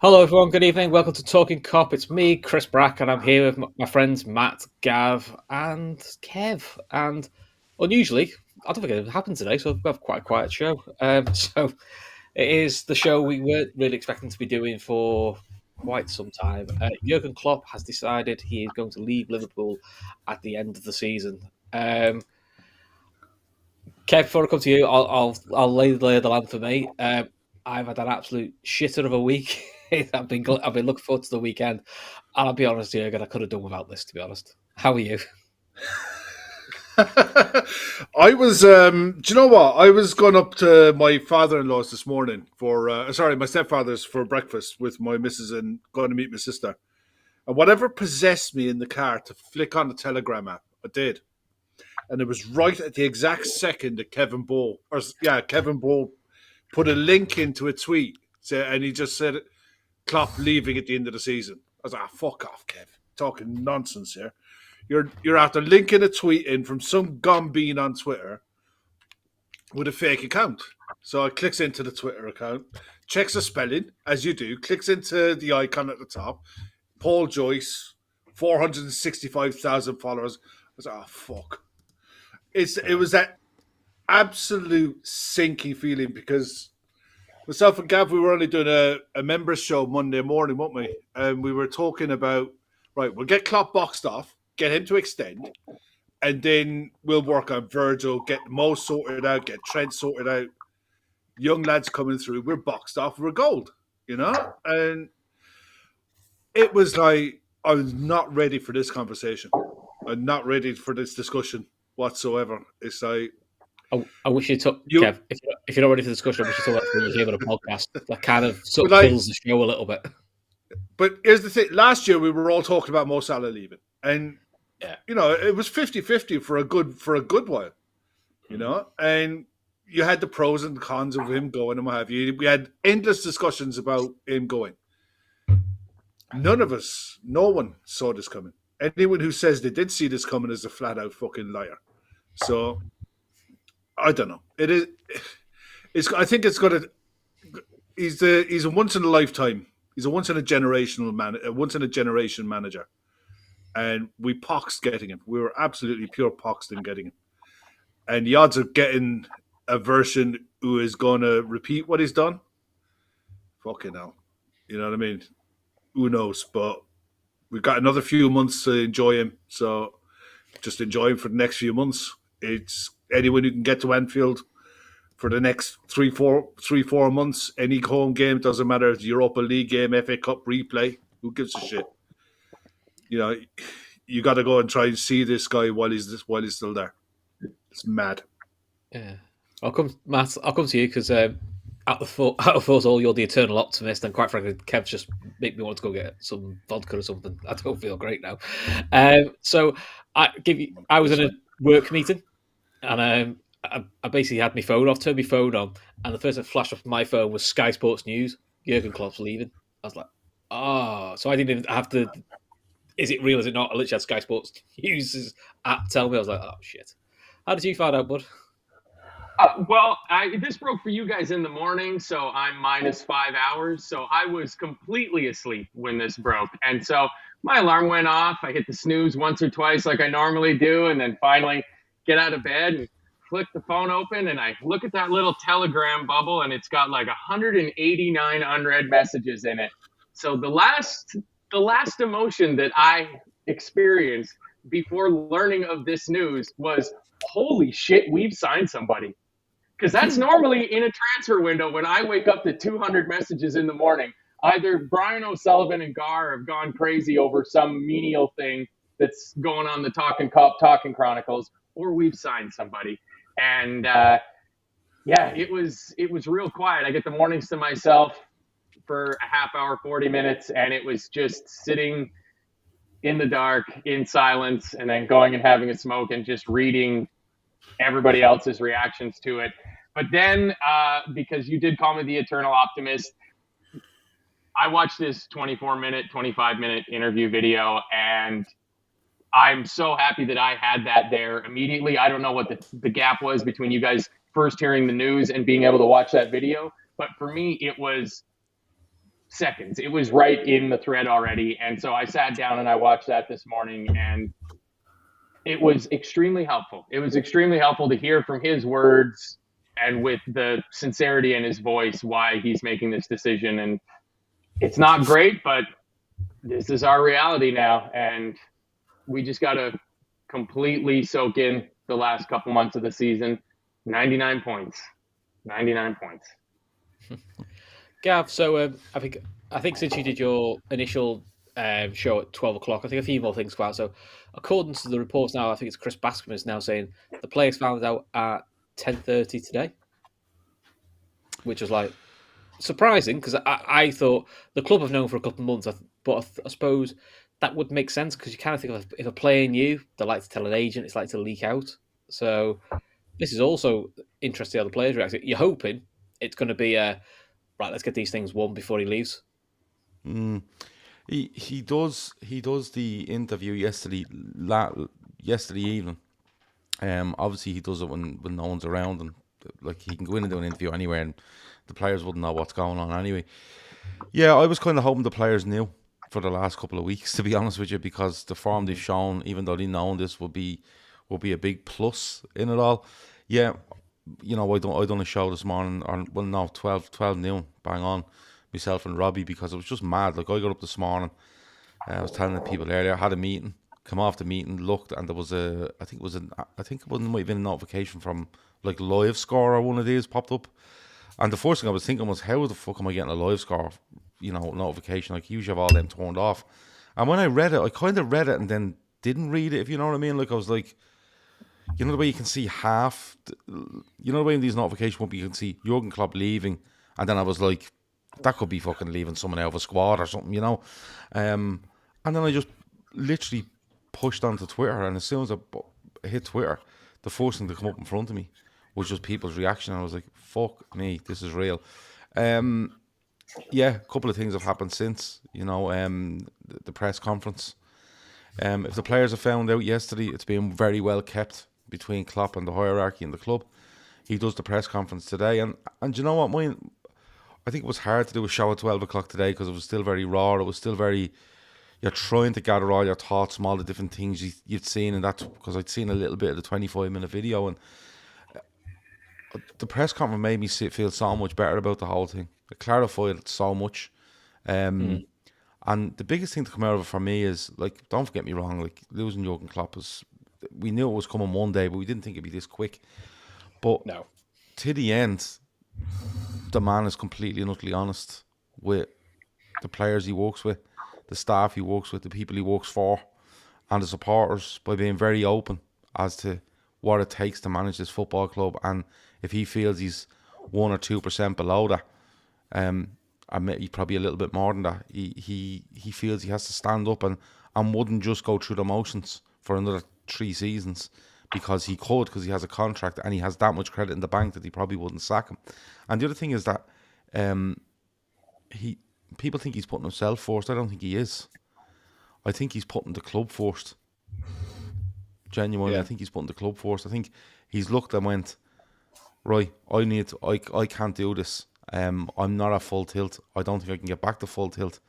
Hello, everyone. Good evening. Welcome to Talkin Kop. It's me, Chris Brack, and I'm here with my friends Matt, Gav, and Kev. And unusually, I don't think it happened today, so we have quite a quiet show. So it is the show we weren't really expecting to be doing for quite some time. Jurgen Klopp has decided he is going to leave Liverpool at the end of the season. Kev, before I come to you, I'll lay the land for me. I've had an absolute shitter of a week. I've been looking forward to the weekend, and I'll be honest with you, I could have done without this. To be honest, how are you? I was, do you know what? I was going up to my father-in-law's this morning my stepfather's for breakfast with my missus and going to meet my sister. And whatever possessed me in the car to flick on the Telegram app, I did. And it was right at the exact second that Kevin Ball put a link into a tweet. And he just said, Klopp leaving at the end of the season. I was like, fuck off, Kev. Talking nonsense here. You're after linking a tweet in from some gumbean on Twitter with a fake account. So I clicks into the Twitter account, checks the spelling, as you do, clicks into the icon at the top. Paul Joyce, 465,000 followers. I was like, oh, fuck. It was that absolute sinking feeling because myself and Gav, we were only doing a members show Monday morning, weren't we? And we were talking about, right, we'll get Klopp boxed off, get him to extend, and then we'll work on Virgil, get Mo sorted out, get Trent sorted out. Young lads coming through, we're boxed off, we're gold, you know? And it was like, I was not ready for this conversation. I'm not ready for this discussion whatsoever. It's like, I wish you took Kev. If you're not ready for the discussion, I wish you took that when you hear on a podcast. That kind of kills the show a little bit. But here's the thing: last year we were all talking about Mo Salah leaving, and you know it was 50-50 for a good while, you know, and you had the pros and cons of him going and what have you. We had endless discussions about him going. No one saw this coming. Anyone who says they did see this coming is a flat out fucking liar. So I don't know. It is. I think it's got to. He's a once in a lifetime. He's a once in a generation manager, and we poxed getting him. We were absolutely pure poxed in getting him, and the odds of getting a version who is going to repeat what he's done, fucking hell. You know what I mean? Who knows? But we've got another few months to enjoy him, so just enjoy him for the next few months. It's anyone who can get to Anfield for the next three, 4 months. Any home game, doesn't matter. It's Europa League game, FA Cup replay. Who gives a shit? You know, you got to go and try and see this guy while he's still there. It's mad. Yeah, Matt. I'll come to you because out of us all, you're the eternal optimist, and quite frankly, Kev's just make me want to go get some vodka or something. I don't feel great now. So I was in a work meeting, and I basically had my phone off, turned my phone on, and the first thing that flashed up on my phone was Sky Sports News. Jurgen Klopp's leaving. I was like, oh, so I didn't even have to. Is it real? Is it not? I literally had Sky Sports News app tell me. I was like, oh shit. How did you find out, bud? This broke for you guys in the morning, so I'm minus 5 hours. So I was completely asleep when this broke. And so my alarm went off. I hit the snooze once or twice like I normally do, and then finally get out of bed and flick the phone open, and I look at that little Telegram bubble, and it's got like 189 unread messages in it. So the last emotion that I experienced before learning of this news was, holy shit, we've signed somebody. Because that's normally in a transfer window when I wake up to 200 messages in the morning. Either Brian O'Sullivan and Gar have gone crazy over some menial thing that's going on the Talkin Kop, Talkin Chronicles, or we've signed somebody. And it was real quiet. I get the mornings to myself for a half hour, 40 minutes, and it was just sitting in the dark, in silence, and then going and having a smoke and just reading everybody else's reactions to it. But then, because you did call me the eternal optimist, I watched this 24-minute, 25-minute interview video, and I'm so happy that I had that there immediately. I don't know what the gap was between you guys first hearing the news and being able to watch that video, but for me, it was seconds. It was right in the thread already. And so I sat down and I watched that this morning, and it was extremely helpful. It was extremely helpful to hear from his words and with the sincerity in his voice why he's making this decision. And it's not great, but this is our reality now. And we just got to completely soak in the last couple months of the season. 99 points. 99 points. Gav, so I think since you did your initial show at 12 o'clock, I think a few more things come out. So according to the reports now, I think it's Chris Bascom is now saying the players found out at 10:30 today, which was like surprising because I thought the club have known for a couple of months, but I suppose that would make sense because you kind of think of if a player knew, they like to tell an agent, it's like to leak out. So this is also interesting how the players react. You're hoping it's going to be right, let's get these things won before he leaves. He does the interview yesterday evening. Obviously he does it when no one's around, and like he can go in and do an interview anywhere, and the players wouldn't know what's going on anyway. Yeah, I was kind of hoping the players knew for the last couple of weeks, to be honest with you, because the form they've shown, even though they known this would be a big plus in it all. Yeah, you know, I done a show this morning, or well, no, 12 noon, bang on, myself and Robbie, because it was just mad. Like, I got up this morning, I was telling the people earlier, I had a meeting, come off the meeting, looked, and there was I think it might have been a notification from like Live Score or one of these popped up. And the first thing I was thinking was, how the fuck am I getting a Live Score, notification? Like, usually have all them turned off. And when I read it, I kind of read it and then didn't read it, if you know what I mean. Like, I was like, you know the way you can see half, you know the way in these notifications won't be, you can see Jurgen Klopp leaving, and then I was like, that could be fucking leaving someone out of a squad or something, you know. And then I just literally pushed onto Twitter, and as soon as I hit Twitter, the first thing to come up in front of me was just people's reaction. I was like, fuck me, this is real. Yeah, a couple of things have happened since, the press conference. If the players have found out yesterday, it's been very well kept between Klopp and the hierarchy in the club. He does the press conference today, and you know what, I think it was hard to do a show at 12 o'clock today because it was still very raw. It was still very, you're trying to gather all your thoughts from all the different things you'd seen, and that's because I'd seen a little bit of the 25-minute video, and the press conference made me feel so much better about the whole thing. It clarified so much. And the biggest thing to come out of it for me is, like, don't get me wrong, like, losing Jurgen Klopp we knew it was coming one day, but we didn't think it'd be this quick. But No. to the end, the man is completely and utterly honest with the players he works with, the staff he works with, the people he works for, and the supporters, by being very open as to what it takes to manage this football club. And if he feels he's 1 or 2% below that, he's probably a little bit more than that, he feels he has to stand up and wouldn't just go through the motions for another 3 seasons because he has a contract and he has that much credit in the bank that he probably wouldn't sack him. And the other thing is that people think he's putting himself first. I don't think he is. I think he's putting the club first. Genuinely, I think he's putting the club first. I think he's looked and went, right, I can't do this. I'm not at full tilt. I don't think I can get back to full tilt.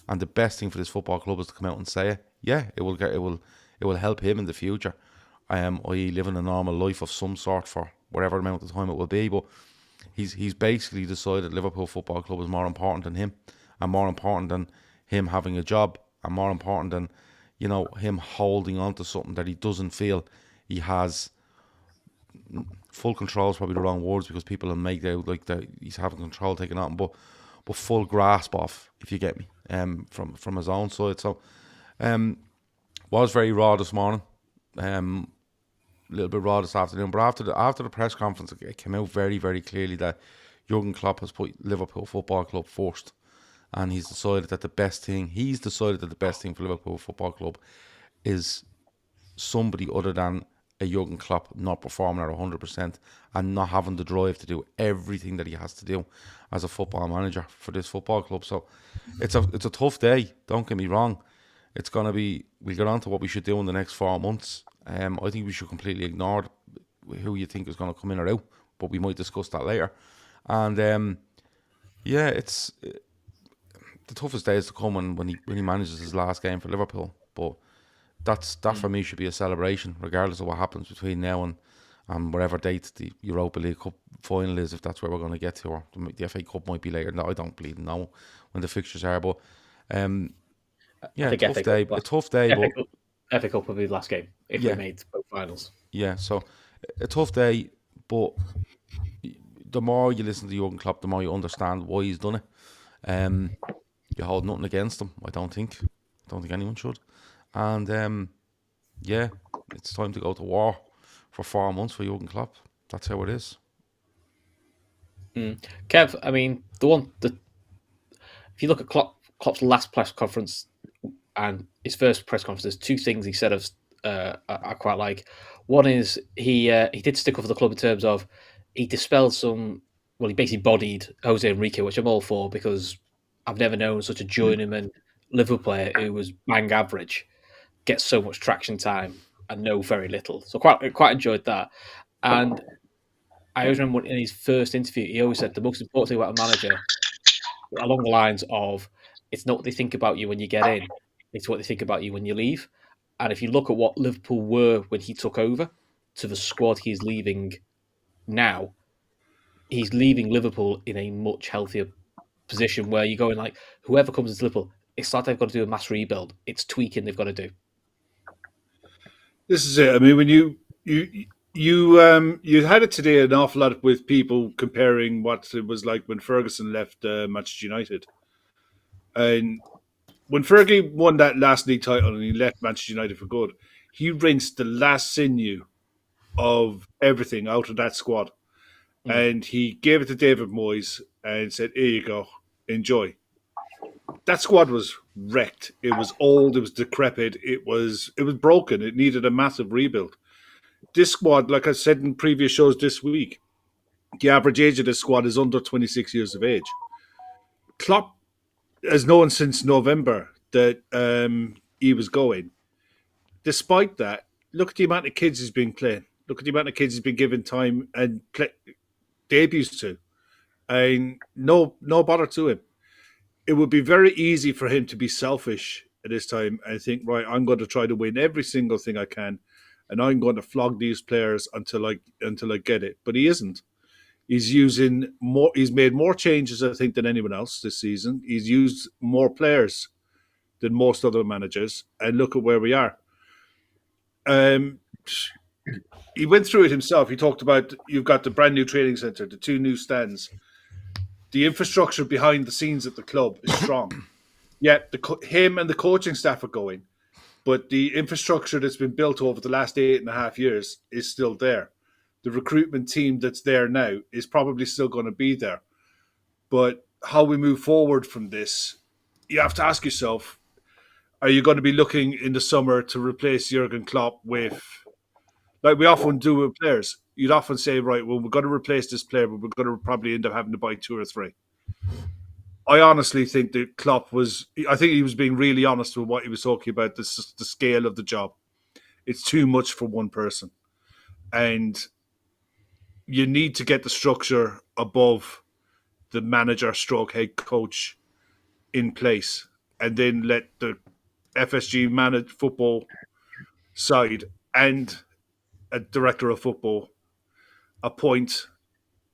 And the best thing for this football club is to come out and say it. Yeah, it will help him in the future. I.e. living a normal life of some sort for whatever amount of time it will be. But he's basically decided Liverpool Football Club is more important than him, and more important than him having a job, and more important than, him holding on to something that he doesn't feel he has. Full control is probably the wrong words, because people will make out like that he's having control taken out, but full grasp of, if you get me, from his own side. So was very raw this morning, a little bit raw this afternoon, but after the press conference, it came out very, very clearly that Jurgen Klopp has put Liverpool Football Club first, and he's decided that the best thing for Liverpool Football Club is somebody other than a Jurgen Klopp not performing at 100% and not having the drive to do everything that he has to do as a football manager for this football club. So it's a tough day, don't get me wrong. It's going to be, we'll get on to what we should do in the next 4 months. I think we should completely ignore who you think is going to come in or out, but we might discuss that later. And yeah, the toughest days to come when he manages his last game for Liverpool. But that for me should be a celebration, regardless of what happens between now and whatever date the Europa League Cup final is, if that's where we're going to get to, or the FA Cup might be later. No, I don't believe know when the fixtures are, but yeah, I think tough day, a tough day, but FA Cup will be the last game if we made both finals. Yeah, so a tough day, but the more you listen to Jurgen Klopp, the more you understand why he's done it. You hold nothing against him, I don't think. I don't think anyone should. And yeah, it's time to go to war for 4 months for Jurgen Klopp. That's how it is. Kev, I mean, if you look at Klopp's last press conference and his first press conference, there's two things he said I quite like. One is he did stick up for the club in terms of he dispelled some. Well, he basically bodied Jose Enrique, which I'm all for because I've never known such a journeyman Liverpool player who was bang average get so much traction time and know very little. So quite enjoyed that. And I always remember in his first interview, he always said the most important thing about a manager, along the lines of, it's not what they think about you when you get in, it's what they think about you when you leave. And if you look at what Liverpool were when he took over to the squad he's leaving now, he's leaving Liverpool in a much healthier position where you're going like, whoever comes into Liverpool, it's not they've got to do a mass rebuild. It's tweaking they've got to do. This is it. I mean, when you had it today an awful lot with people comparing what it was like when Ferguson left Manchester United, and when Fergie won that last league title and he left Manchester United for good, he rinsed the last sinew of everything out of that squad, and he gave it to David Moyes and said, "Here you go, enjoy." That squad was wrecked. It was old. It was decrepit. It was broken. It needed a massive rebuild. This squad, like I said in previous shows this week, the average age of this squad is under 26 years of age. Klopp has known since November that he was going. Despite that, look at the amount of kids he's been playing. Look at the amount of kids he's been given time and debuts to. And no bother to him. It would be very easy for him to be selfish at this time and think, right, I'm going to try to win every single thing I can, and I'm going to flog these players until I get it. But he isn't. He's using more. He's made more changes, I think, than anyone else this season. He's used more players than most other managers, and look at where we are. He went through it himself. He talked about you've got the brand new training centre, the 2 new stands. The infrastructure behind the scenes at the club is strong. Yeah, him and the coaching staff are going, but the infrastructure that's been built over the last 8.5 years is still there. The recruitment team that's there now is probably still going to be there. But how we move forward from this, you have to ask yourself, are you going to be looking in the summer to replace Jurgen Klopp with, like we often do with players? You'd often say, right, well, we're going to replace this player, but we're going to probably end up having to buy 2 or 3. I honestly think that Klopp I think he was being really honest with what he was talking about, the scale of the job. It's too much for one person. And you need to get the structure above the manager stroke head coach in place, and then let the FSG manage football side and a director of football appoint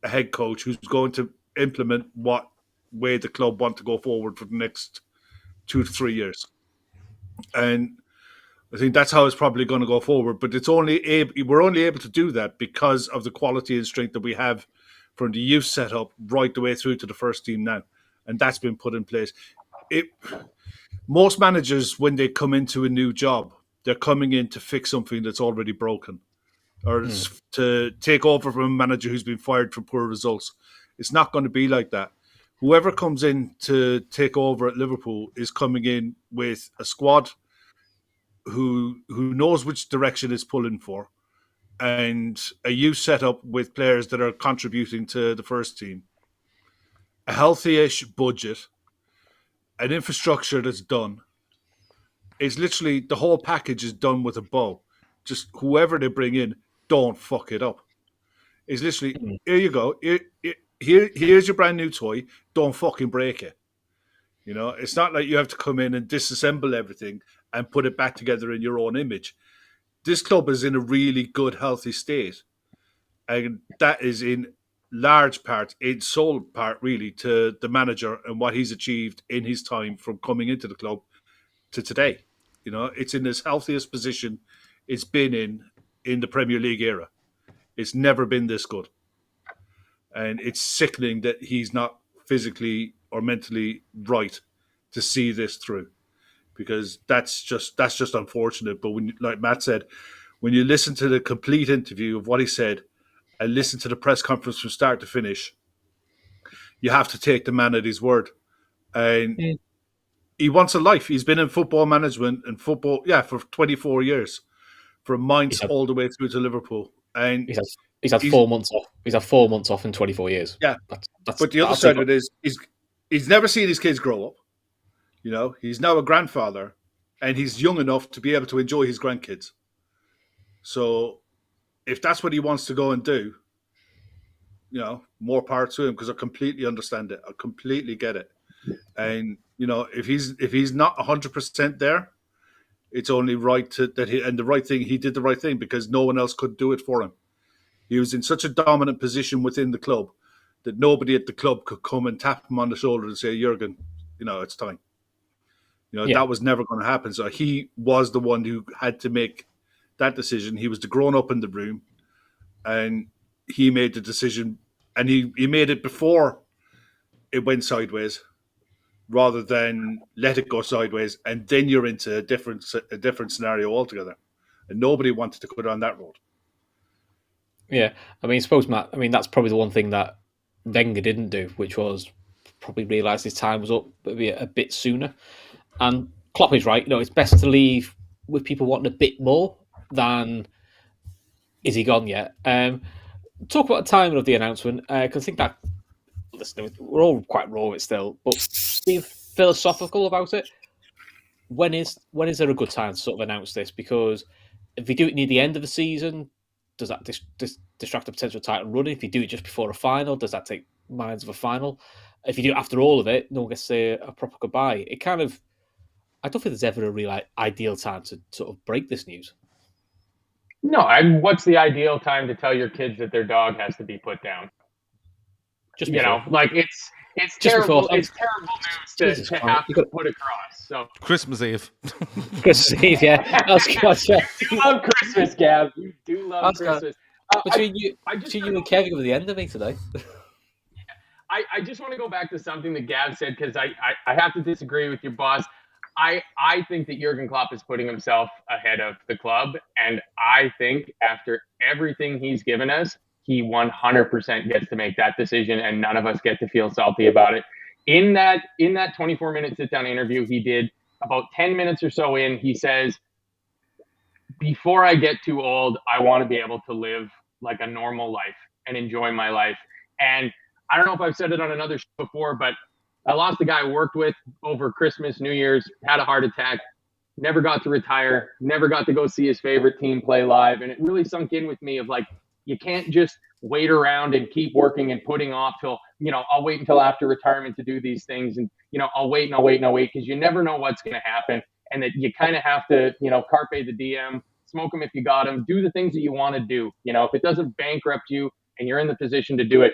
a head coach who's going to implement what way the club want to go forward for the next 2 to 3 years. And I think that's how it's probably going to go forward. But we're only able to do that because of the quality and strength that we have from the youth setup right the way through to the first team now. And that's been put in place. Most managers, when they come into a new job, they're coming in to fix something that's already broken, or to take over from a manager who's been fired for poor results. It's not going to be like that. Whoever comes in to take over at Liverpool is coming in with a squad who knows which direction it's pulling for, and a youth setup with players that are contributing to the first team, a healthy-ish budget, an infrastructure that's done. It's literally the whole package is done with a bow. Just whoever they bring in, don't fuck it up. It's literally, here you go. Here's your brand new toy. Don't fucking break it. You know, it's not like you have to come in and disassemble everything and put it back together in your own image. This club is in a really good, healthy state. And that is in large part, in sole part, really, to the manager and what he's achieved in his time from coming into the club to today. You know, it's in its healthiest position it's been in the Premier League era. It's never been this good. And it's sickening that he's not physically or mentally right to see this through, because that's just unfortunate. But when, like Matt said, when you listen to the complete interview of what he said and listen to the press conference from start to finish, you have to take the man at his word. And he wants a life. He's been in football management and football, for 24 years, from Mainz all the way through to Liverpool. And he's had 4 months off. He's had 4 months off in 24 years. Yeah, but the other side of it is he's never seen his kids grow up. You know, he's now a grandfather, and he's young enough to be able to enjoy his grandkids. So, if that's what he wants to go and do, you know, more power to him, because I completely understand it. I completely get it. And you know, if he's not 100% there, it's only right he did the right thing, because no one else could do it for him. He was in such a dominant position within the club that nobody at the club could come and tap him on the shoulder and say, Jurgen, you know, it's time. You know, that was never going to happen. So he was the one who had to make that decision. He was the grown up in the room, and he made the decision, and he made it before it went sideways, rather than let it go sideways, and then you're into a different scenario altogether. And nobody wanted to go down that road. Yeah, I mean, I suppose, Matt, that's probably the one thing that Wenger didn't do, which was probably realise his time was up maybe a bit sooner. And Klopp is right. You know, it's best to leave with people wanting a bit more than is he gone yet. Talk about the timing of the announcement, because I think that, listen, we're all quite raw with it still, but being philosophical about it, when is there a good time to sort of announce this? Because if we do it near the end of the season, does that distract the potential title run? If you do it just before a final, does that take minds of a final? If you do it after all of it, no one gets to say a proper goodbye. It kind of, I don't think there's ever a real ideal time to sort of break this news. No, what's the ideal time to tell your kids that their dog has to be put down? Just before. You know, like it's terrible. It's terrible news to have to put across. So Christmas Eve. Christmas Eve, yeah. You love Christmas, Gav. You do love Christmas. Between you and Kevin were the end of me today. I just want to go back to something that Gav said, because I have to disagree with your boss. I think that Jurgen Klopp is putting himself ahead of the club, and I think after everything he's given us, he 100% gets to make that decision, and none of us get to feel salty about it. In that 24-minute sit-down interview he did, about 10 minutes or so in, he says, before I get too old, I want to be able to live like a normal life and enjoy my life. And I don't know if I've said it on another show before, but I lost a guy I worked with over Christmas, New Year's, had a heart attack, never got to retire, never got to go see his favorite team play live. And it really sunk in with me of like, you can't just wait around and keep working and putting off till, you know, I'll wait until after retirement to do these things. And, you know, I'll wait, because you never know what's going to happen. And that you kind of have to, you know, carpe the diem, smoke them if you got them, do the things that you want to do. You know, if it doesn't bankrupt you and you're in the position to do it.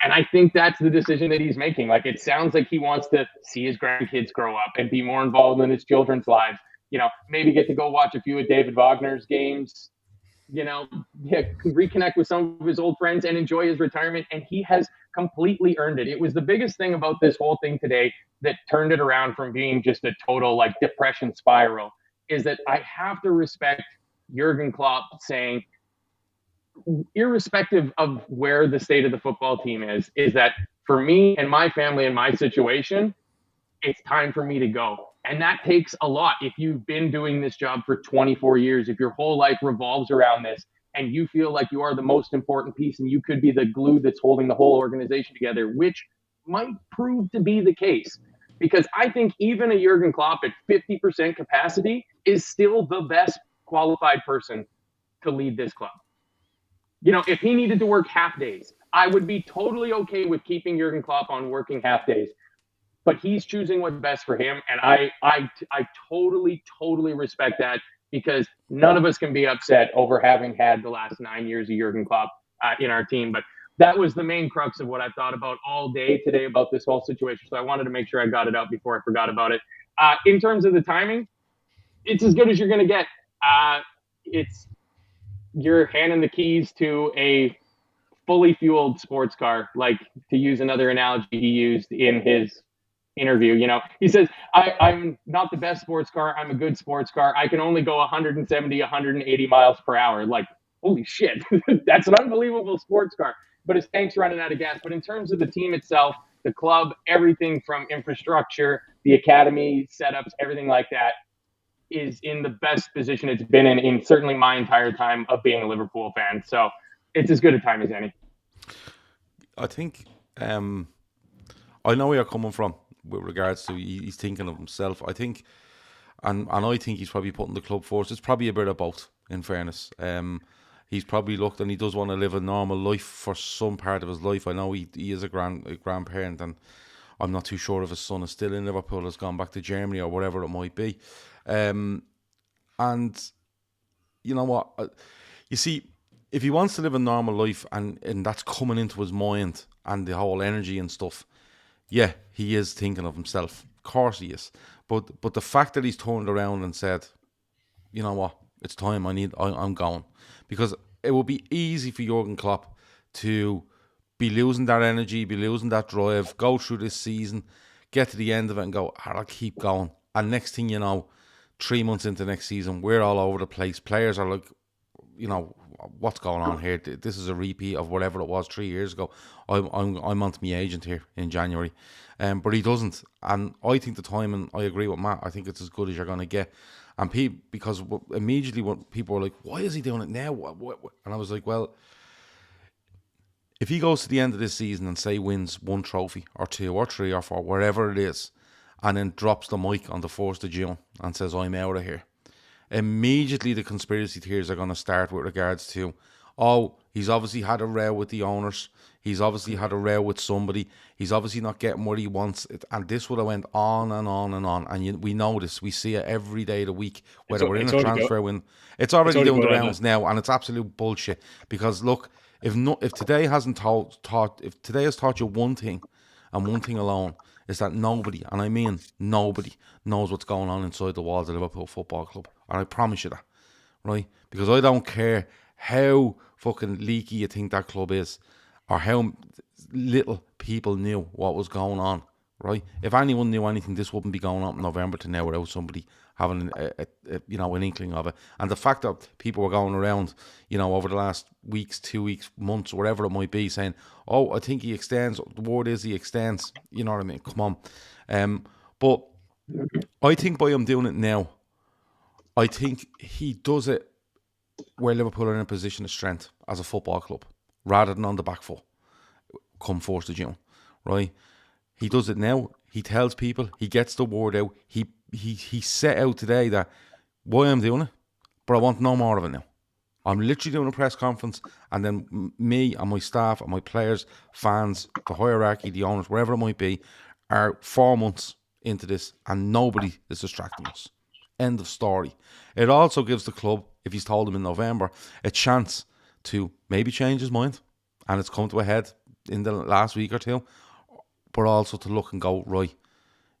And I think that's the decision that he's making. Like, it sounds like he wants to see his grandkids grow up and be more involved in his children's lives. You know, maybe get to go watch a few of David Wagner's games, you know, reconnect with some of his old friends and enjoy his retirement. And he has completely earned it. It was the biggest thing about this whole thing today that turned it around from being just a total like depression spiral, is that I have to respect Jurgen Klopp saying, irrespective of where the state of the football team is that for me and my family and my situation, it's time for me to go. And that takes a lot. If you've been doing this job for 24 years, if your whole life revolves around this and you feel like you are the most important piece and you could be the glue that's holding the whole organization together, which might prove to be the case. Because I think even a Jurgen Klopp at 50% capacity is still the best qualified person to lead this club. You know, if he needed to work half days, I would be totally okay with keeping Jurgen Klopp on working half days. but he's choosing what's best for him, and I totally respect that, because none of us can be upset over having had the last 9 years of Jurgen Klopp in our team. But that was the main crux of what I've thought about all day today about this whole situation. So I wanted to make sure I got it out before I forgot about it. In terms of the timing, it's as good as you're going to get. It's you're handing the keys to a fully fueled sports car, like, to use another analogy he used in his interview. He says, I'm not the best sports car. I'm a good sports car. I can only go 170, 180 miles per hour. Like, holy shit, that's an unbelievable sports car. But his tank's running out of gas. But in terms of the team itself, the club, everything from infrastructure, the academy setups, everything like that, is in the best position it's been in certainly my entire time of being a Liverpool fan. So it's as good a time as any. I think I know where you're coming from with regards to he's thinking of himself. I think, and I think he's probably putting the club first. It's probably a bit of both, in fairness. He's probably looked, and he does want to live a normal life for some part of his life. I know he is a grandparent, and I'm not too sure if his son is still in Liverpool, has gone back to Germany or whatever it might be. And you know what? You see, if he wants to live a normal life and that's coming into his mind and the whole energy and stuff, yeah, he is thinking of himself. Of course he is. But the fact that he's turned around and said, you know what, it's time, I'm going. Because it would be easy for Jurgen Klopp to be losing that energy, be losing that drive, go through this season, get to the end of it and go, I'll keep going. And next thing you know, 3 months into next season, we're all over the place. Players are like, what's going on here? This is a repeat of whatever it was 3 years ago. I'm on to my agent here in January. But he doesn't. And I think the timing, I agree with Matt, I think it's as good as you're going to get. And because immediately when people were like, why is he doing it now? And I was like, well, if he goes to the end of this season and say wins 1 trophy or 2 or 3 or 4, wherever it is, and then drops the mic on the 1st of June and says, I'm out of here, immediately the conspiracy theories are going to start with regards to, oh, he's obviously had a row with the owners, he's obviously had a row with somebody, he's obviously not getting what he wants, and this would have went on and on and on, and we know this, we see it every day of the week, whether we're in a transfer win, it's already doing the rounds now, and it's absolute bullshit, because look, if today has taught you one thing, and one thing alone, is that nobody, and I mean nobody, knows what's going on inside the walls of Liverpool Football Club. And I promise you that, right? Because I don't care how fucking leaky you think that club is, or how little people knew what was going on, right? If anyone knew anything, this wouldn't be going on in November to now without somebody having an inkling of it. And the fact that people were going around, over the last weeks, 2 weeks, months, whatever it might be, saying, oh, I think he extends, the word is he extends, you know what I mean? Come on. But I think by him doing it now, I think he does it where Liverpool are in a position of strength as a football club, rather than on the back foot come 1st of June, right? He does it now. He tells people, he gets the word out. He set out today that why I'm doing it, but I want no more of it now. I'm literally doing a press conference, and then me and my staff and my players, fans, the hierarchy, the owners, wherever it might be, are 4 months into this, and nobody is distracting us. End of story. It also gives the club, if he's told them in November, a chance to maybe change his mind, and it's come to a head in the last week or two, but also to look and go, right,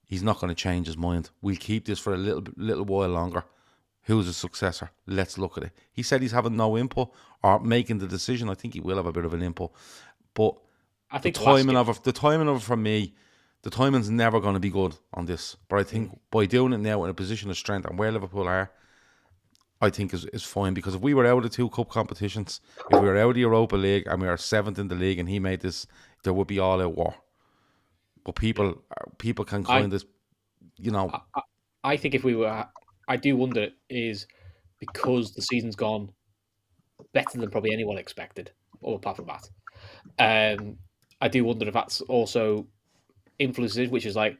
he's not going to change his mind. We'll keep this for a little while longer. Who's his successor? Let's look at it. He said he's having no input or making the decision. I think he will have a bit of an input, but I think the timing of it for me, the timing's never going to be good on this. But I think by doing it now in a position of strength and where Liverpool are, I think is fine. Because if we were out of 2 cup competitions, if we were out of the Europa League and we are 7th in the league and he made this, there would be all-out war. But people can kind of, I think if we were, I do wonder, is because the season's gone better than probably anyone expected, or apart from that. I do wonder if that's also influences, which is like,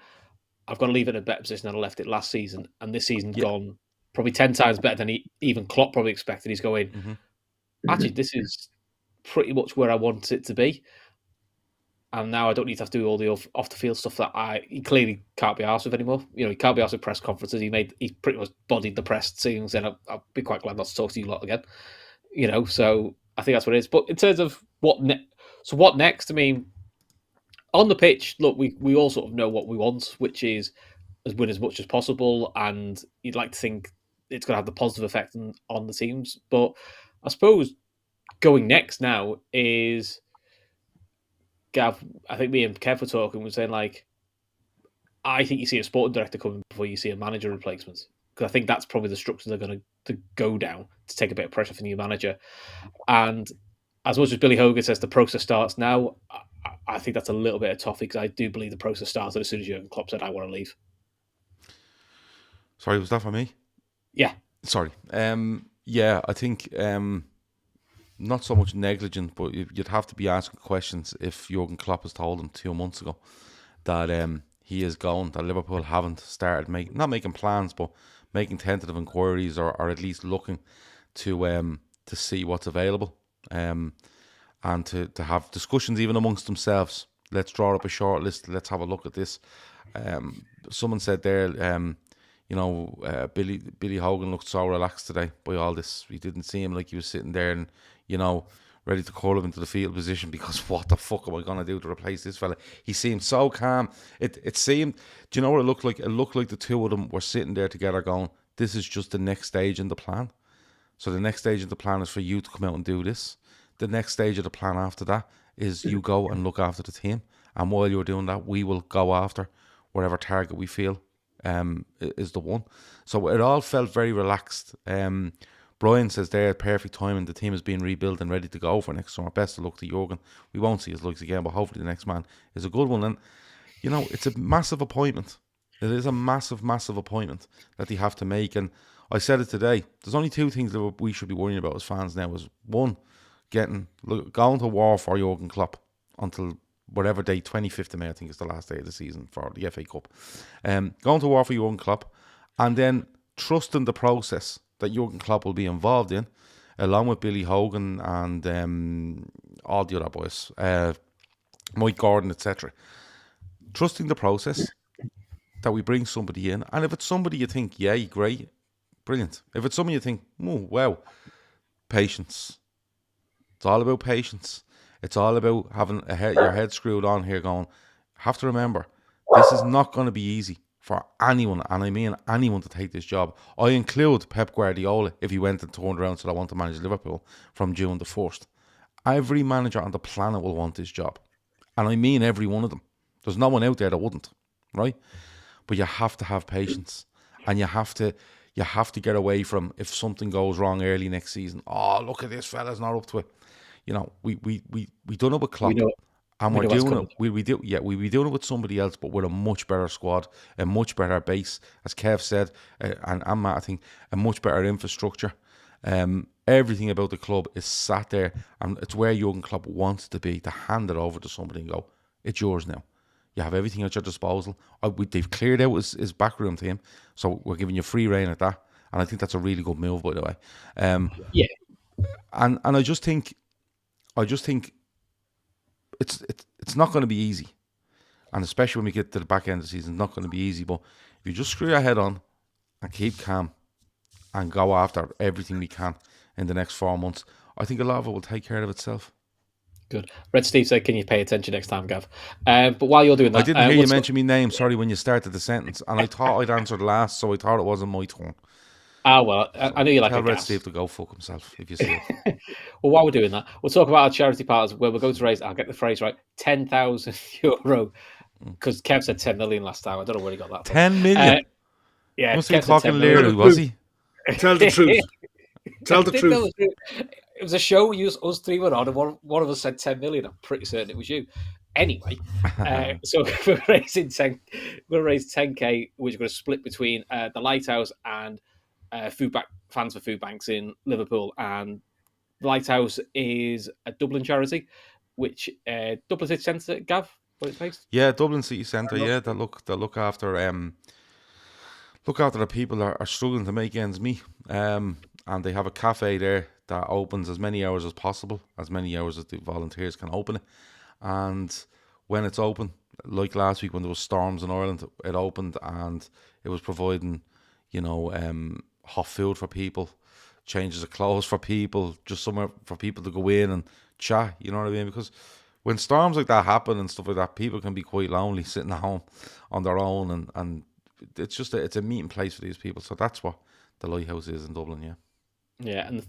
I've got to leave it in a better position than I left it last season, and this season's gone probably 10 times better than even Klopp probably expected. He's going, actually, this is pretty much where I want it to be. and now I don't need to have to do all the off the field stuff that he clearly can't be arsed with anymore. He can't be arsed with press conferences. He pretty much bodied the press team and said, I'll be quite glad not to talk to you lot again. So I think that's what it is. But in terms of what next? I mean, on the pitch, look, we all sort of know what we want, which is win as much as possible, and you'd like to think it's going to have the positive effect on the teams. But I suppose going next now is, Gav, I think me and Kev were talking, we're saying, like, I think you see a sporting director coming before you see a manager replacement, because I think that's probably the structure they're going to go down to take a bit of pressure from the new manager. And as much as Billy Hogan says the process starts now, I think that's a little bit of toffee, because I do believe the process started as soon as Jurgen Klopp said, I want to leave. Sorry, was that for me? Yeah. Sorry. Yeah, I think not so much negligent, but you'd have to be asking questions if Jurgen Klopp has told him 2 months ago that he is going, that Liverpool haven't started not making plans, but making tentative inquiries, or at least looking to see what's available, and to have discussions even amongst themselves. Let's draw up a short list. Let's have a look at this. Someone said there, Billy Hogan looked so relaxed today by all this. We didn't see him like he was sitting there and, ready to call him into the field position, because what the fuck am I going to do to replace this fella? He seemed so calm. It seemed, do you know what it looked like? It looked like the two of them were sitting there together going, this is just the next stage in the plan. So the next stage of the plan is for you to come out and do this. The next stage of the plan after that is you go and look after the team. And while you're doing that, we will go after whatever target we feel is the one. So it all felt very relaxed. Brian says there, perfect timing. The team is being rebuilt and ready to go for next summer. Best of luck to Jurgen. We won't see his looks again, but hopefully the next man is a good one. And, it's a massive appointment. It is a massive, massive appointment that they have to make. And I said it today. There's only two things that we should be worrying about as fans now. Is one, going to war for Jurgen Klopp until whatever day, 25th of May, I think is the last day of the season for the FA Cup. Going to war for Jurgen Klopp, and then trusting the process that Jurgen Klopp will be involved in, along with Billy Hogan and all the other boys, Mike Gordon, etc. Trusting the process that we bring somebody in, and if it's somebody you think, yeah, great, brilliant. If it's somebody you think, oh, wow, patience. It's all about patience. It's all about having your head screwed on here going, have to remember, this is not going to be easy for anyone, and I mean anyone, to take this job. I include Pep Guardiola if he went and turned around and said, I want to manage Liverpool from June the 1st. Every manager on the planet will want this job. And I mean every one of them. There's no one out there that wouldn't, right? But you have to have patience, and you have to get away from, if something goes wrong early next season, oh, look at this fella's not up to it. We done it with Klopp, and we're doing it. We'll be doing it with somebody else, but with a much better squad, a much better base, as Kev said, and Matt, I think, a much better infrastructure. Everything about the club is sat there, and it's where Jurgen Klopp wants to be, to hand it over to somebody and go, it's yours now. You have everything at your disposal. They've cleared out his backroom team, so we're giving you free reign at that. And I think that's a really good move, by the way. Yeah. And I just think it's not going to be easy, and especially when we get to the back end of the season, it's not going to be easy. But if you just screw your head on and keep calm and go after everything we can in the next 4 months, I think a lot of it will take care of itself. Good. Red Steve said, can you pay attention next time, Gav? But while you're doing that, I didn't hear you mention my name, sorry, when you started the sentence, and I thought I'd answered last, so I thought it wasn't my turn. Well, I know you like Tell a Red gas. Steve to go fuck himself if you see it. Well, while we're doing that, we'll talk about our charity partners, where we're going to raise, I'll get the phrase right, €10,000, because Kev said 10 million last time. I don't know where he got that from. 10 million? Yeah. Must be talking Leary, was he? Tell the truth. Tell the truth. It was a show us three were on, and one of us said 10 million. I'm pretty certain it was you. Anyway, so we're raising 10K, which we're going to split between the Lighthouse and fans for food banks in Liverpool. And the Lighthouse is a Dublin charity, which Dublin City Centre, Gav, where it's based. Yeah, Dublin City Centre. Yeah, they look after the people that are struggling to make ends meet. And they have a cafe there that opens as many hours as possible, as many hours as the volunteers can open it. And when it's open, like last week when there was storms in Ireland, it opened and it was providing, hot food for people, changes of clothes for people, just somewhere for people to go in and chat. You know what I mean? Because when storms like that happen and stuff like that, people can be quite lonely sitting at home on their own, and it's just it's a meeting place for these people. So that's what the Lighthouse is in Dublin. Yeah. Yeah, and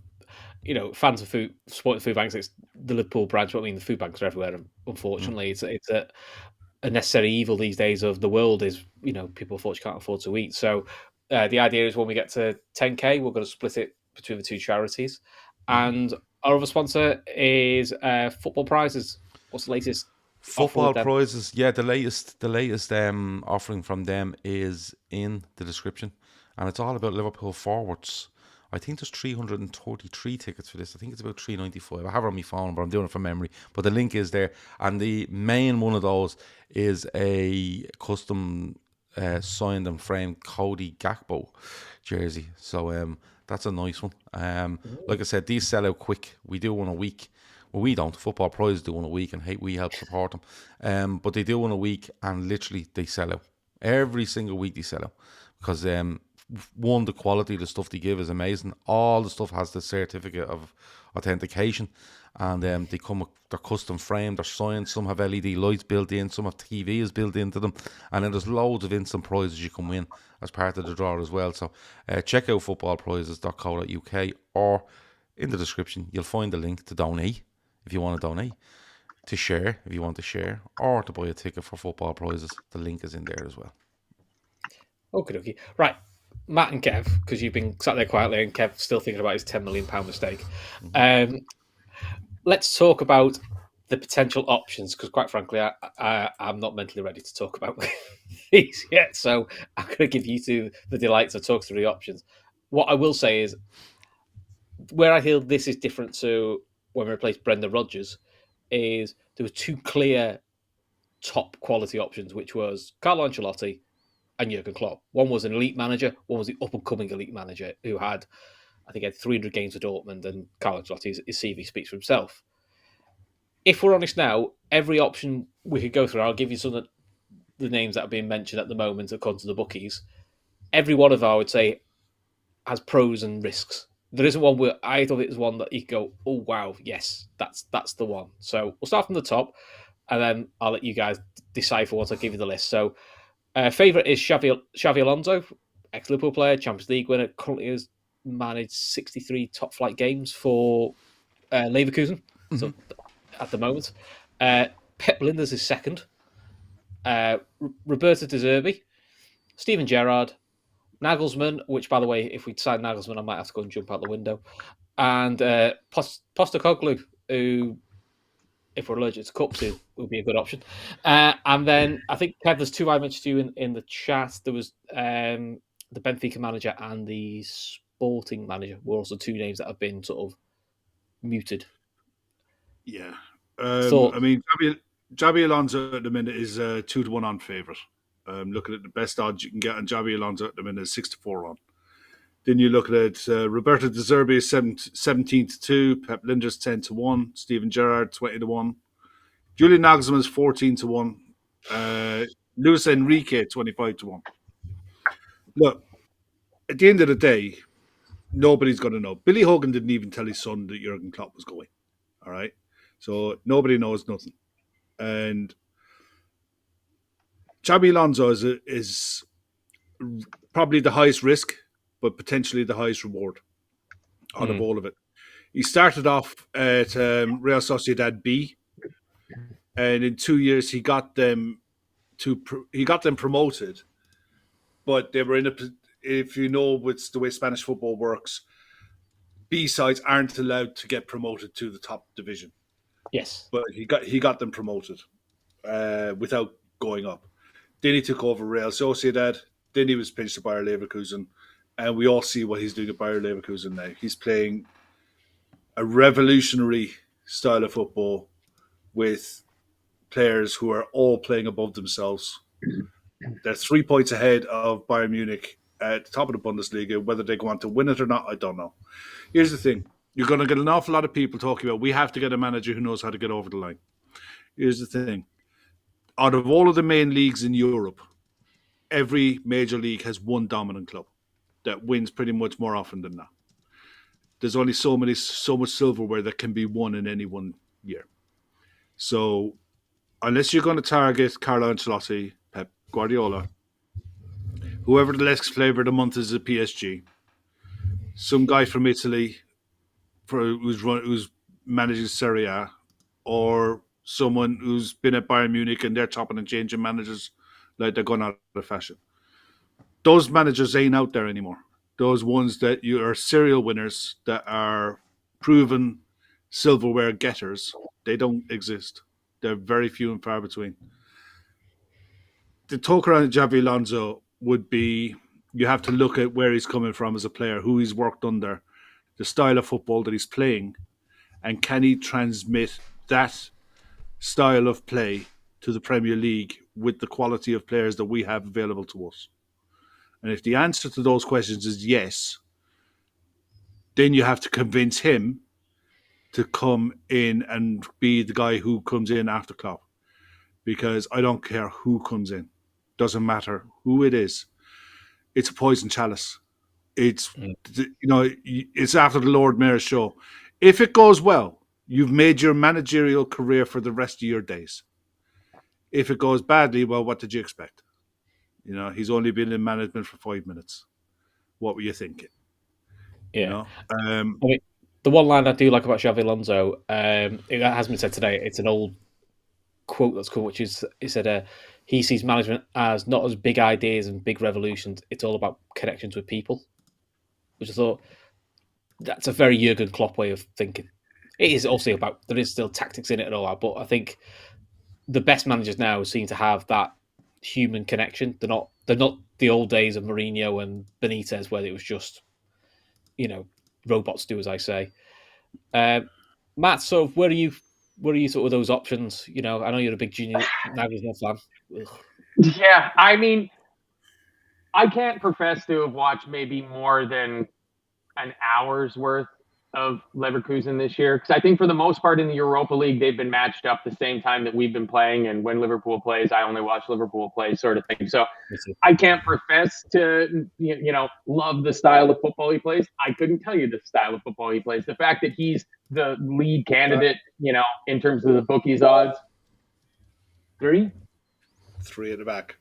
fans of food, supporting food banks. It's the Liverpool branch. But I mean, the food banks are everywhere. Unfortunately, it's a necessary evil these days of the world. Is people unfortunately can't afford to eat. So the idea is when we get to 10K, we're going to split it between the two charities. And our other sponsor is Football Prizes. What's the latest? Football prizes, yeah. The latest offering from them is in the description, and it's all about Liverpool forwards. I think there's 333 tickets for this. I think it's about 395. I have it on my phone, but I'm doing it from memory. But the link is there, and the main one of those is a custom signed and framed Cody Gakpo jersey. So that's a nice one. Like I said, these sell out quick. We do one a week. Well, we don't. Football Prize do one a week, and we help support them. But they do one a week, and literally they sell out. Every single week they sell out. Because, one, the quality of the stuff they give is amazing. All the stuff has the certificate of authentication. And they're custom framed, they're signed. Some have LED lights built in, some have TVs built into them. And then there's loads of instant prizes you can win as part of the draw as well. So check out footballprizes.co.uk, or in the description, you'll find the link to donate. If you want to donate, to share if you want to share, or to buy a ticket for Football Prizes, the link is in there as well. Okay. Right, Matt and Kev, because you've been sat there quietly, and Kev still thinking about his £10 million mistake. Let's talk about the potential options, because quite frankly, I'm not mentally ready to talk about these yet. So I'm going to give you two the delights of talking through the options. What I will say is, where I feel this is different to when we replaced Brendan Rodgers, is there were two clear top quality options, which was Carlo Ancelotti and Jurgen Klopp. One was an elite manager, one was the up-and-coming elite manager who had, I think, 300 games for Dortmund, and Carlo Ancelotti, his CV speaks for himself. If we're honest now, every option we could go through, I'll give you some of the names that are being mentioned at the moment according to the bookies. Every one of them, I would say, has pros and risks. There isn't one where I thought it was one that you go, oh wow, yes, that's the one. So we'll start from the top, and then I'll let you guys decipher once I give you the list. So, favourite is Xavi Alonso, ex-Liverpool player, Champions League winner, currently has managed 63 top-flight games for Leverkusen. So at the moment, Pep Linders is second. Roberto De Zerbi, Steven Gerrard, Nagelsmann, which, by the way, if we sign Nagelsmann, I might have to go and jump out the window. And Postecoglou, who, if we're allergic to cups, would be a good option. And then I think, Kev, there's two I mentioned to you in the chat. There was the Benfica manager and the Sporting manager were also two names that have been sort of muted. Yeah. I mean, Xabi Alonso at the minute is 2-1 on favourite. Looking at the best odds you can get on Xabi Alonso at the minute is 6-4 on. Then you look at Roberto De Zerbi is 17-2, Pep Linders 10-1, Steven Gerrard 20-1, Julian Nagelsmann is 14-1, Luis Enrique 25-1. Look, at the end of the day, nobody's going to know. Billy Hogan didn't even tell his son that Jurgen Klopp was going. All right, so nobody knows nothing, and Xabi Alonso is probably the highest risk, but potentially the highest reward out of all of it. He started off at Real Sociedad B, and in 2 years he got them promoted. But they were if you know what's the way Spanish football works, B sides aren't allowed to get promoted to the top division. Yes, but he got them promoted without going up. Then he took over Real Sociedad. Then he was pinched to Bayer Leverkusen. And we all see what he's doing at Bayer Leverkusen now. He's playing a revolutionary style of football with players who are all playing above themselves. They're 3 points ahead of Bayern Munich at the top of the Bundesliga. Whether they go on to win it or not, I don't know. Here's the thing. You're going to get an awful lot of people talking about we have to get a manager who knows how to get over the line. Here's the thing. out of all of the main leagues in Europe, every major league has one dominant club that wins pretty much more often than not. There's only so much silverware that can be won in any one year. So unless you're going to target Carlo Ancelotti, Pep Guardiola, whoever the next flavour of the month is at PSG, some guy from Italy who's managing Serie A, or someone who's been at Bayern Munich and they're chopping and changing managers like they're going out of fashion. Those managers ain't out there anymore. Those ones that you are serial winners that are proven silverware getters, they don't exist. They're very few and far between. The talk around Xabi Alonso would be, you have to look at where he's coming from as a player, who he's worked under, the style of football that he's playing, and can he transmit that style of play to the Premier League with the quality of players that we have available to us? And if the answer to those questions is yes, then you have to convince him to come in and be the guy who comes in after Klopp. Because I don't care who comes in. Doesn't matter who it is. It's a poison chalice. It's it's after the Lord Mayor's show. If it goes well, you've made your managerial career for the rest of your days. If it goes badly, well, what did you expect? He's only been in management for 5 minutes. What were you thinking? Yeah. I mean, the one line I do like about Xabi Alonso, it has been said today, it's an old quote that's cool, which is, he said, he sees management as not as big ideas and big revolutions, it's all about connections with people. Which I thought, that's a very Jurgen Klopp way of thinking. It is also about, there is still tactics in it and all that, but I think the best managers now seem to have that human connection. They're not the old days of Mourinho and Benitez where it was just, robots do as I say. Matt, so where are you sort of those options? I know you're a big Junior Nagelsmann fan. Ugh. Yeah, I mean, I can't profess to have watched maybe more than an hour's worth of Leverkusen this year, because I think for the most part in the Europa League, they've been matched up the same time that we've been playing. And when Liverpool plays, I only watch Liverpool play, sort of thing. So I can't profess to, love the style of football he plays. I couldn't tell you the style of football he plays. The fact that he's the lead candidate, in terms of the bookies odds. Three at the back.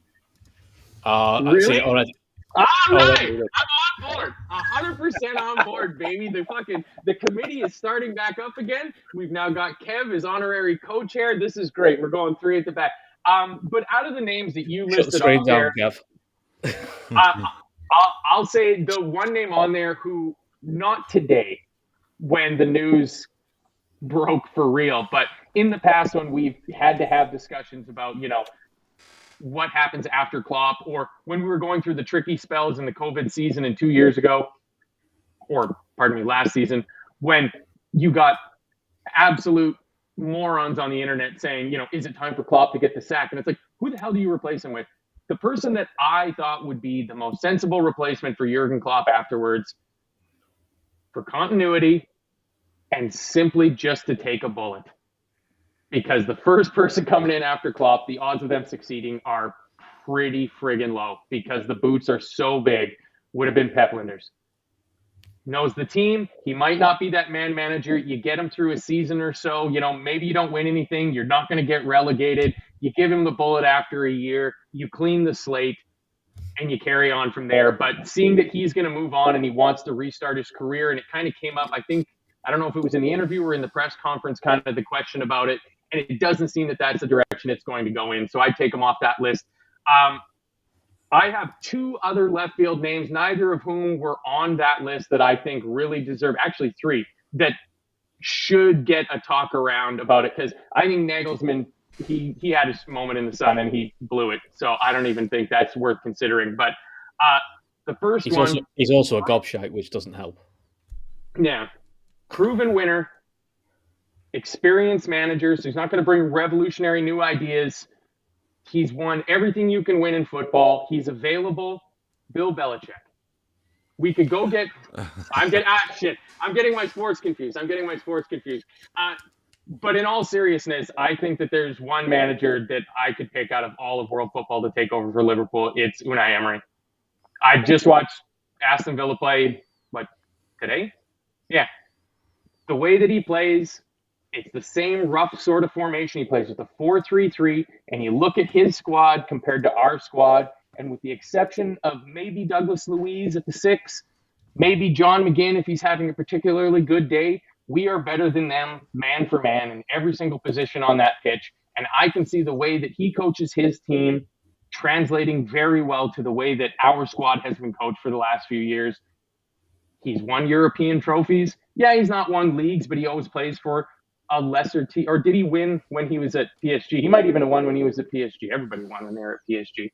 Really? See it already. All right, I'm on board, 100% on board, baby. The committee is starting back up again. We've now got Kev as honorary co-chair. This is great. We're going 3 at the back. But out of the names that you listed on there, I'll say the one name on there who, not today, when the news broke for real, but in the past when we've had to have discussions about, what happens after Klopp, or when we were going through the tricky spells in the COVID season and 2 years ago, or last season, when you got absolute morons on the internet saying, is it time for Klopp to get the sack? And it's like, who the hell do you replace him with? The person that I thought would be the most sensible replacement for Jurgen Klopp afterwards, for continuity and simply just to take a bullet. Because the first person coming in after Klopp, the odds of them succeeding are pretty friggin' low because the boots are so big, would have been Pep Linders. Knows the team. He might not be that man manager. You get him through a season or so. Maybe you don't win anything. You're not going to get relegated. You give him the bullet after a year. You clean the slate and you carry on from there. But seeing that he's going to move on and he wants to restart his career, and it kind of came up, I don't know if it was in the interview or in the press conference, kind of the question about it. And it doesn't seem that that's the direction it's going to go in. So I take him off that list. I have 2 other left field names, neither of whom were on that list that I think really deserve, actually 3, that should get a talk around about it. Because I think Nagelsmann, he had his moment in the sun and he blew it. So I don't even think that's worth considering. But the first he's also a gobshite, which doesn't help. Yeah. Proven winner. Experienced manager, so he's not going to bring revolutionary new ideas. He's won everything you can win in football. He's available. Bill Belichick. We could go get. I'm getting my sports confused. But in all seriousness, I think that there's one manager that I could pick out of all of world football to take over for Liverpool. It's Unai Emery. I just watched Aston Villa play, what, today? Yeah. The way that he plays, it's the same rough sort of formation he plays with the 4-3-3. And you look at his squad compared to our squad, and with the exception of maybe Douglas Luiz at the 6, maybe John McGinn if he's having a particularly good day, we are better than them man for man in every single position on that pitch. And I can see the way that he coaches his team translating very well to the way that our squad has been coached for the last few years. He's won European trophies. Yeah, he's not won leagues, but he always plays for a lesser team. Or did he win when he was at PSG? He might even have won when he was at PSG. Everybody won when they were at PSG.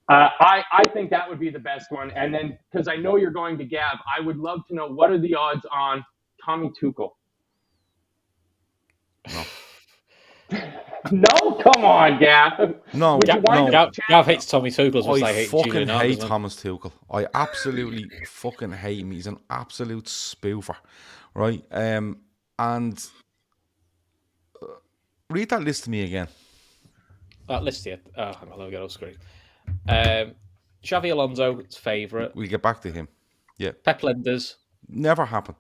I think that would be the best one. And then, because I know you're going to Gav, I would love to know what are the odds on Tommy Tuchel? No. No, come on, Gav. No, Gav hates Tommy Tuchel as much as I hate fucking Julian hate Nagelsmann. Thomas Tuchel. I absolutely fucking hate him. He's an absolute spoofer, right? And read that list to me again. That list here. Oh, hang on, let me get off screen. Xavi Alonso's favourite. We'll get back to him. Yeah. Pep Linders. Never happened.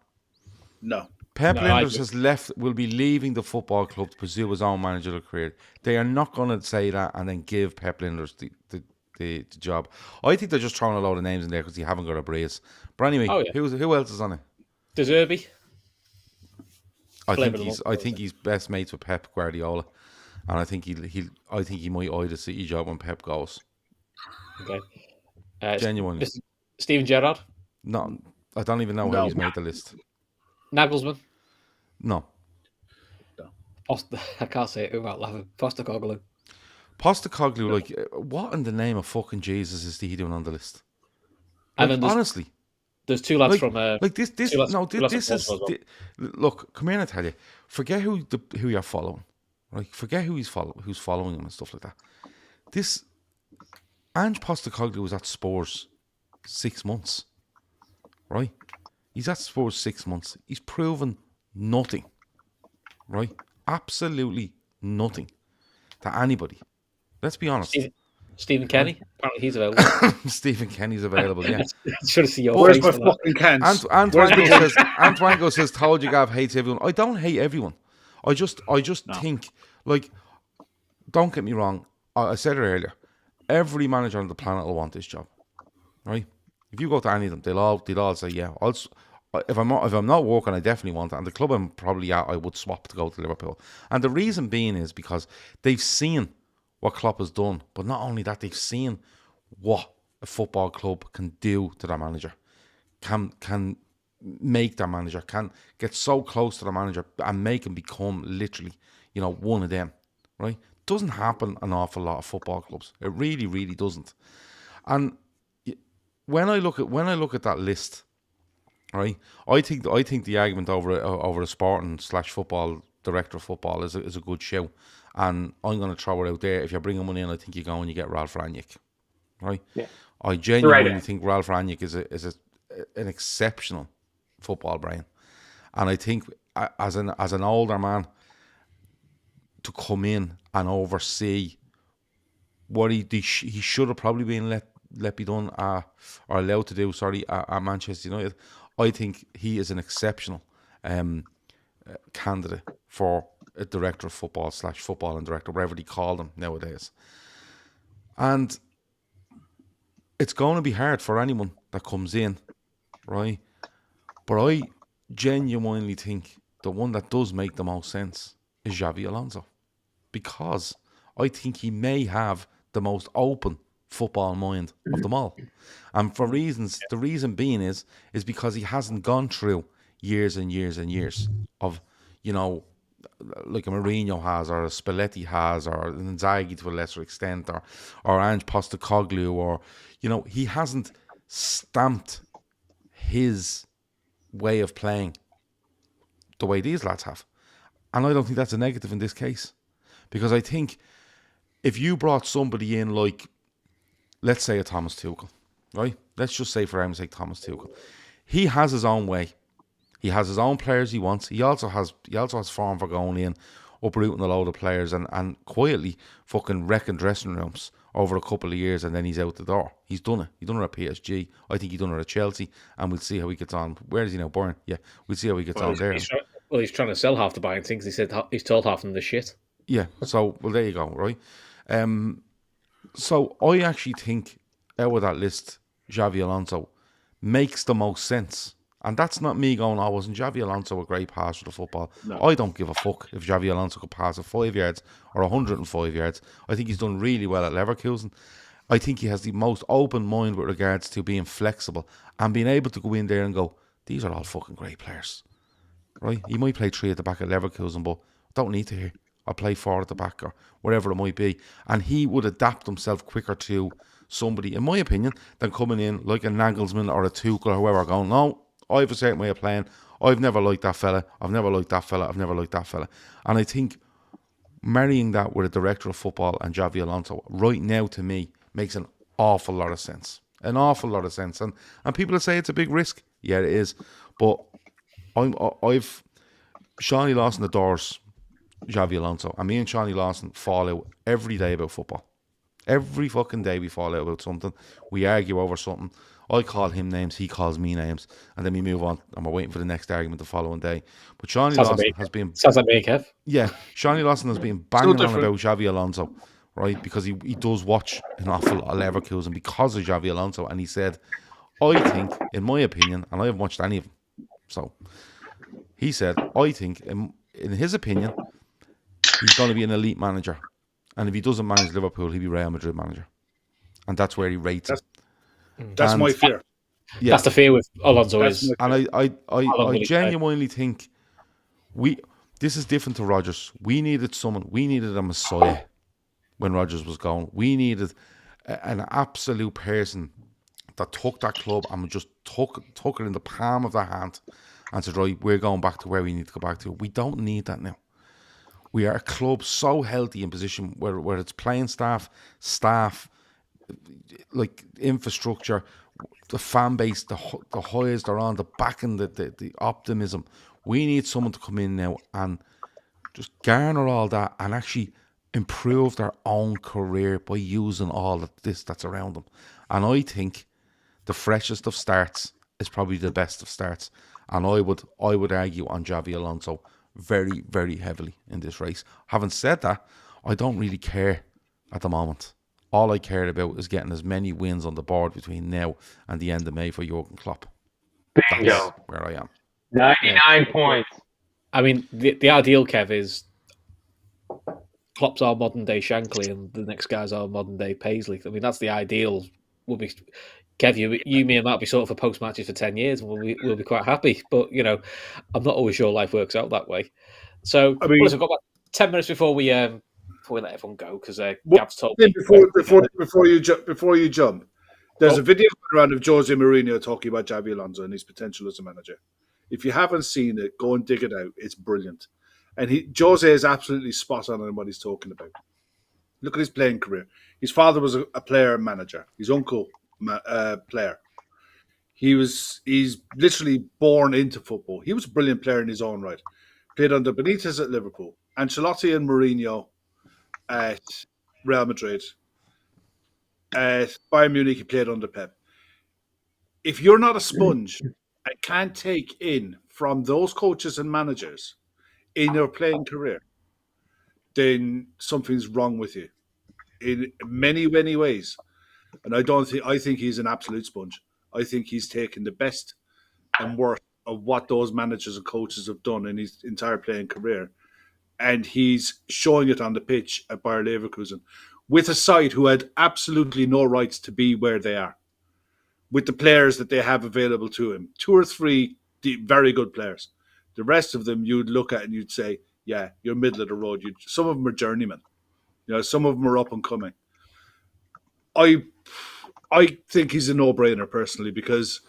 No. Pep Linders will be leaving the football club to pursue his own managerial career. They are not going to say that and then give Pep Linders the job. I think they're just throwing a load of names in there because they haven't got a breeze. But anyway, who else is on it? De Zerbi. I think he's best mates with Pep Guardiola, and I think he might eye the City job when Pep goes. Okay. Genuinely. Steven Gerrard. No, I don't even know how he's made the list. Nagelsmann. No. I can't say it without laughing. Postecoglou. Postecoglou, like, what in the name of fucking Jesus is he doing on the list? Like, and then honestly, there's two lads from look, come here and I tell you, forget who you're following, right? Forget who's following him and stuff like that. This Ange Postecoglou was at Spurs 6 months, right? He's at Spurs 6 months. He's proven nothing, right? Absolutely nothing to anybody. Let's be honest. Stephen Kenny, apparently he's available. Stephen Kenny's available, yeah. Should have seen your Where's face. my fucking cans? Antoine says, told you Gav hates everyone. I don't hate everyone. I just think, like, don't get me wrong. I said it earlier. Every manager on the planet will want this job, right? If you go to any of them, they'll all say, yeah. If I'm not working, I definitely want it. And the club I'm probably at, I would swap to go to Liverpool. And the reason being is because they've seen what Klopp has done, but not only that, they've seen what a football club can do to their manager, can make their manager, can get so close to the manager and make him become literally, one of them, right? Doesn't happen an awful lot of football clubs. It really, really doesn't. And when I look at that list, right, I think the argument over a sporting / football director of football is a good show. And I'm going to throw it out there. If you're bringing money in, I think you go and you get Ralph Rangnick, right? Yeah. I genuinely think Ralph Rangnick is an exceptional football brain, and I think as an older man to come in and oversee what he should have probably been let be done or allowed to do. At Manchester United, I think he is an exceptional candidate for a director of football / football and director, whatever they call them nowadays. And it's going to be hard for anyone that comes in, right? But I genuinely think the one that does make the most sense is Xavi Alonso, because I think he may have the most open football mind of them all. And for reasons, the reason being is because he hasn't gone through years and years and years of, like a Mourinho has, or a Spalletti has, or an Inzaghi to a lesser extent, or Ange Postecoglou, or he hasn't stamped his way of playing the way these lads have. And I don't think that's a negative in this case, because I think if you brought somebody in like, let's say, a Thomas Tuchel, right? Let's just say for argument's sake Thomas Tuchel. He has his own way. He has his own players he wants. He also has form for going in, uprooting a load of players and quietly fucking wrecking dressing rooms over a couple of years, and then he's out the door. He's done it. He's done it at PSG. I think he's done it at Chelsea, and we'll see how he gets on. Where is he now? Bayern? Yeah, we'll see how he gets on there. He's trying to sell half the Bayern things. He said he's told half of them the shit. Yeah, so, well, there you go, right? So I actually think out of that list, Xavi Alonso makes the most sense. And that's not me going, oh, wasn't Xavi Alonso a great passer of football? No. I don't give a fuck if Xavi Alonso could pass at 5 yards or 105 yards. I think he's done really well at Leverkusen. I think he has the most open mind with regards to being flexible and being able to go in there and go, these are all fucking great players. Right? He might play 3 at the back at Leverkusen, but don't need to here. I'll play 4 at the back or whatever it might be. And he would adapt himself quicker to somebody, in my opinion, than coming in like a Nagelsmann or a Tuchel or whoever going, no, I have a certain way of playing. I've never liked that fella. I've never liked that fella. I've never liked that fella. And I think marrying that with a director of football and Xavi Alonso right now, to me, makes an awful lot of sense. An awful lot of sense. And people will say it's a big risk. Yeah, it is. But I've Shawnee Lawson adores Xavi Alonso. And me and Shawnee Lawson fall out every day about football. Every fucking day we fall out about something. We argue over something. I call him names, he calls me names, and then we move on, and we're waiting for the next argument the following day. But Shawnee Lawson has been... Sounds like me, Kev. Yeah, Shawnee Lawson has been banging on about Xavi Alonso, right? Because he does watch an awful lot of Leverkusen because of Xavi Alonso, and he said, I think, in my opinion, and I haven't watched any of them, so he said, I think, in his opinion, he's going to be an elite manager. And if he doesn't manage Liverpool, he'll be Real Madrid manager. And that's where he rates it. That's my fear. Yeah. That's the fear with Alonso is. And I genuinely think this is different to Rodgers. We needed a messiah when Rodgers was gone. We needed an absolute person that took that club and just took it in the palm of their hand and said, right, we're going back to where we need to go back to. We don't need that now. We are a club so healthy in position where it's playing staff, like infrastructure, the fan base, the highs they're on, the backing, the optimism. We need someone to come in now and just garner all that and actually improve their own career by using all of this that's around them. And I think the freshest of starts is probably the best of starts. And I would argue on Xavi Alonso very, very heavily in this race. Having said that, I don't really care at the moment. All I cared about is getting as many wins on the board between now and the end of May for Jurgen Klopp. Bingo. That's where I am. 99 points. I mean, the ideal, Kev, is Klopp's our modern day Shankly and the next guy's our modern day Paisley. I mean, that's the ideal. We'll be, Kev, you, me and Matt will be sort of for post matches for 10 years and we'll be quite happy. But, you know, I'm not always sure life works out that way. So, I mean, we've got about 10 minutes before we let everyone go because Gav's told me. Before you jump, there's a video going around of Jose Mourinho talking about Xavi Alonso and his potential as a manager. If you haven't seen it, go and dig it out. It's brilliant. And Jose is absolutely spot on in what he's talking about. Look at his playing career. His father was a player and manager. His uncle, player. He's literally born into football. He was a brilliant player in his own right. Played under Benitez at Liverpool. Ancelotti and Mourinho at Real Madrid. At Bayern Munich, he played under Pep. If you're not a sponge and can't take in from those coaches and managers in your playing career, then something's wrong with you in many, many ways. And I think he's an absolute sponge. I think he's taken the best and worst of what those managers and coaches have done in his entire playing career. And he's showing it on the pitch at Bayer Leverkusen with a side who had absolutely no rights to be where they are, with the players that they have available to him. 2 or 3 very good players. The rest of them you'd look at and you'd say, yeah, you're middle of the road. Some of them are journeymen. You know, some of them are up and coming. I think he's a no-brainer personally because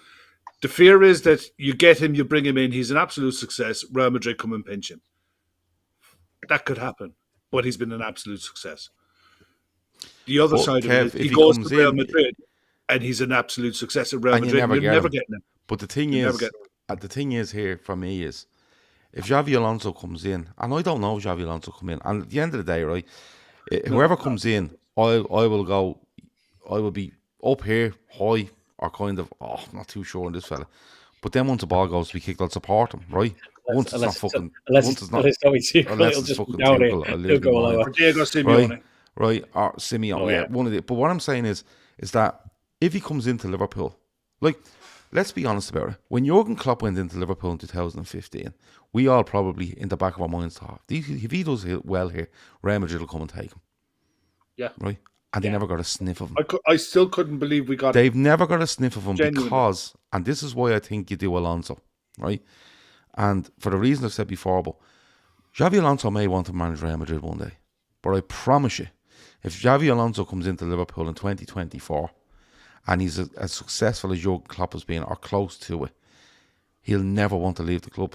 the fear is that you get him, you bring him in, he's an absolute success, Real Madrid come and pinch him. That could happen, but he's been an absolute success. The other side of it, he goes to Real Madrid and he's an absolute success at Real Madrid. You're never getting him. But the thing is, the thing is here for me is, if Xavi Alonso comes in, and I don't know if Xavi Alonso come in, and at the end of the day, right, whoever comes in, I will go, I will be up here, high, or kind of, I'm not too sure on this fella. But then once the ball goes to be kicked, I'll support him, right? Once it's not fucking, once it's not, unless it's fucking Tuchel, I'll lose my mind. Or Diego Right, Simeone. right, or Simeone, yeah, one of the. But what I'm saying is that if he comes into Liverpool, like, let's be honest about it. When Jurgen Klopp went into Liverpool in 2015, we all probably in the back of our minds thought, if he does well here, Real Madrid will come and take him. Yeah. Right? And they never got a sniff of him. I still couldn't believe we got They've never got a sniff of him Genuinely. because, and this is why I think you do Alonso, right? And for the reason I've said before, but Xavi Alonso may want to manage Real Madrid one day. But I promise you, if Xavi Alonso comes into Liverpool in 2024 and he's as successful as Jurgen Klopp has been or close to it, he'll never want to leave the club.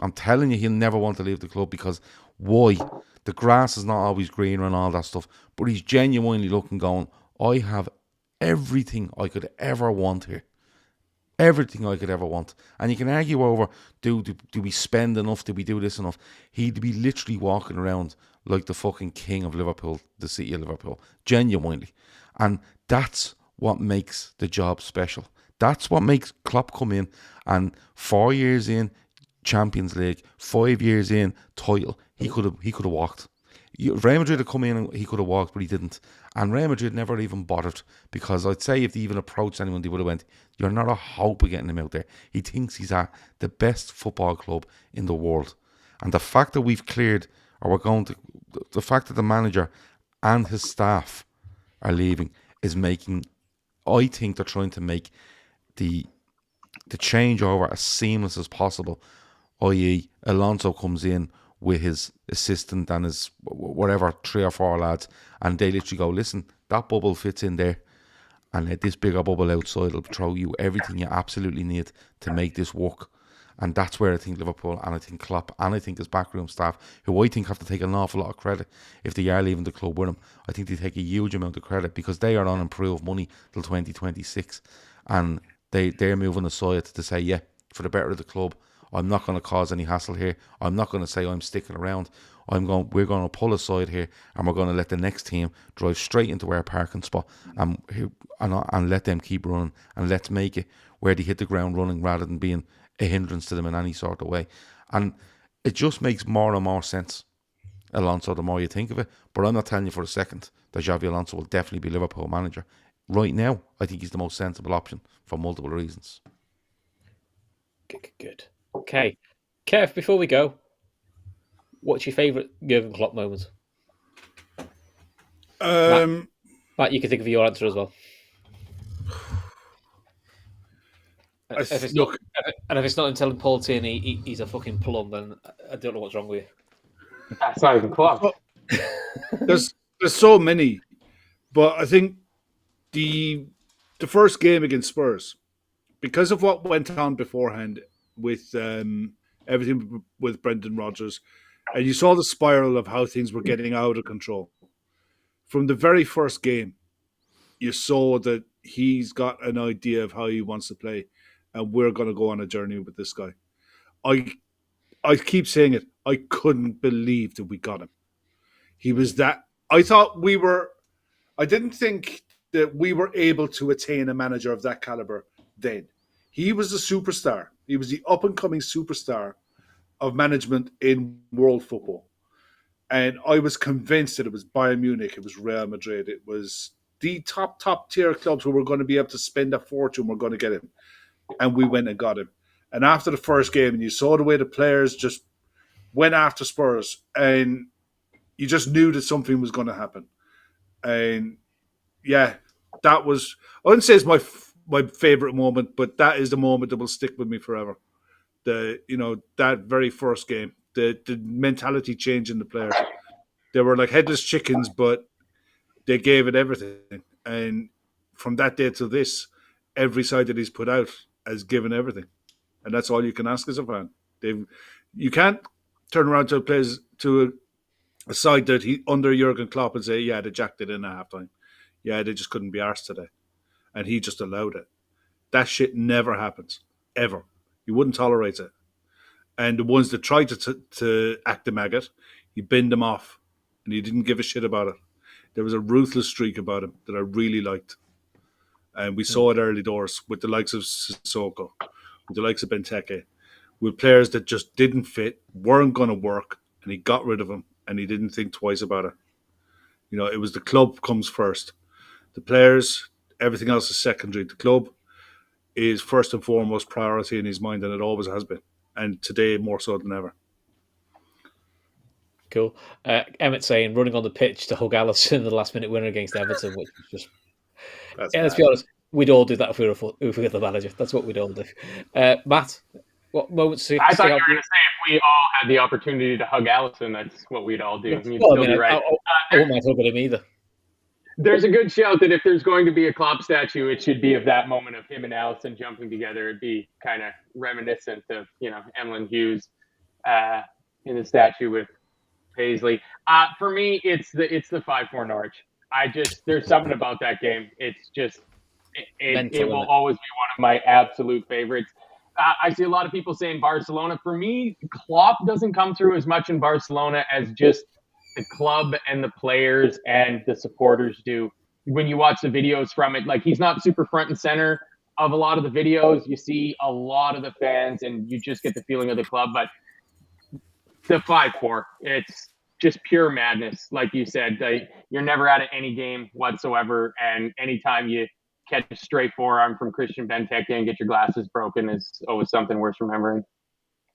I'm telling you, he'll never want to leave the club because why? The grass is not always greener and all that stuff, but he's genuinely looking, going, I have everything I could ever want here. Everything I could ever want. And you can argue over, do we spend enough? Do we do this enough? He'd be literally walking around like the fucking king of Liverpool, the city of Liverpool. Genuinely. And that's what makes the job special. That's what makes Klopp come in and 4 years in, Champions League, 5 years in, title. He could have walked. Real Madrid had come in and he could have walked, but he didn't. And Real Madrid never even bothered, because I'd say if they even approached anyone, they would have went, you're not a hope of getting him out there. He thinks he's at the best football club in the world. And the fact that we've cleared, or we're going to, the fact that the manager and his staff are leaving is making, I think they're trying to make the changeover as seamless as possible, i.e. Alonso comes in with his assistant and his whatever 3 or 4 lads, and they literally go, listen, that bubble fits in there, and this bigger bubble outside will throw you everything you absolutely need to make this work. And that's where I think Liverpool, and I think Klopp, and I think his backroom staff, who I think have to take an awful lot of credit if they are leaving the club with him, I think they take a huge amount of credit, because they are on improved money till 2026, and they're moving aside to say, yeah, for the better of the club, I'm not going to cause any hassle here. I'm not going to say I'm sticking around. We're going to pull aside here, and we're going to let the next team drive straight into our parking spot, and let them keep running, and let's make it where they hit the ground running rather than being a hindrance to them in any sort of way. And it just makes more and more sense, Alonso, the more you think of it. But I'm not telling you for a second that Xavi Alonso will definitely be Liverpool manager. Right now, I think he's the most sensible option for multiple reasons. Good. Okay. Kev, before we go, what's your favourite Jurgen Klopp moment? Matt, you can think of your answer as well. If it's not him telling Paul Tierney he's a fucking plum, then I don't know what's wrong with you. That's not even Klopp. There's so many, but I think the first game against Spurs, because of what went on beforehand with everything with Brendan Rodgers, and you saw the spiral of how things were getting out of control. From the very first game, you saw that he's got an idea of how he wants to play, and we're going to go on a journey with this guy. I keep saying it. I couldn't believe that we got him. He was that. I didn't think that we were able to attain a manager of that caliber then. He was a superstar. He was the up-and-coming superstar of management in world football. And I was convinced that it was Bayern Munich, it was Real Madrid, it was the top tier clubs who were going to be able to spend a fortune, were going to get him. And we went and got him. And after the first game, and you saw the way the players just went after Spurs, and you just knew that something was going to happen. And yeah, that was, I wouldn't say it's my favorite moment, but that is the moment that will stick with me forever. That very first game, the mentality change in the players. They were like headless chickens, but they gave it everything. And from that day to this, every side that he's put out has given everything. And that's all you can ask as a fan. You can't turn around to a side that he under Jurgen Klopp and say, yeah, they jacked it in at halftime. Yeah, they just couldn't be arsed today. And he just allowed it. That shit never happens. Ever. He wouldn't tolerate it. And the ones that tried to act the maggot, he binned them off, and he didn't give a shit about it. There was a ruthless streak about him that I really liked. And we saw it early doors with the likes of Sissoko, with the likes of Benteke, with players that just didn't fit, weren't going to work, and he got rid of them, and he didn't think twice about it. It was the club comes first. The players, everything else is secondary. The club is first and foremost priority in his mind, and it always has been. And today, more so than ever. Cool. Emmett saying running on the pitch to hug Alisson in the last minute winner against Everton, which was just. Let's be honest, we'd all do that if we were the manager. That's what we'd all do. Matt, what moments? I thought you were going to say if we all had the opportunity to hug Alisson, that's what we'd all do. You'd Well, still be right. I wouldn't mind hugging him either. There's a good shout that if there's going to be a Klopp statue, it should be of that moment of him and Alisson jumping together. It'd be kind of reminiscent of Emlyn Hughes in the statue with Paisley. For me, it's the 5-4 Norwich. There's something about that game. It's just it will always be one of my absolute favorites. I see a lot of people saying Barcelona. For me, Klopp doesn't come through as much in Barcelona as just the club and the players and the supporters do. When you watch the videos from it, like he's not super front and center of a lot of the videos. You see a lot of the fans, and you just get the feeling of the club. But the 5-4, it's just pure madness. Like you said, you're never out of any game whatsoever. And anytime you catch a stray forearm from Christian Benteke and get your glasses broken is always something worth remembering.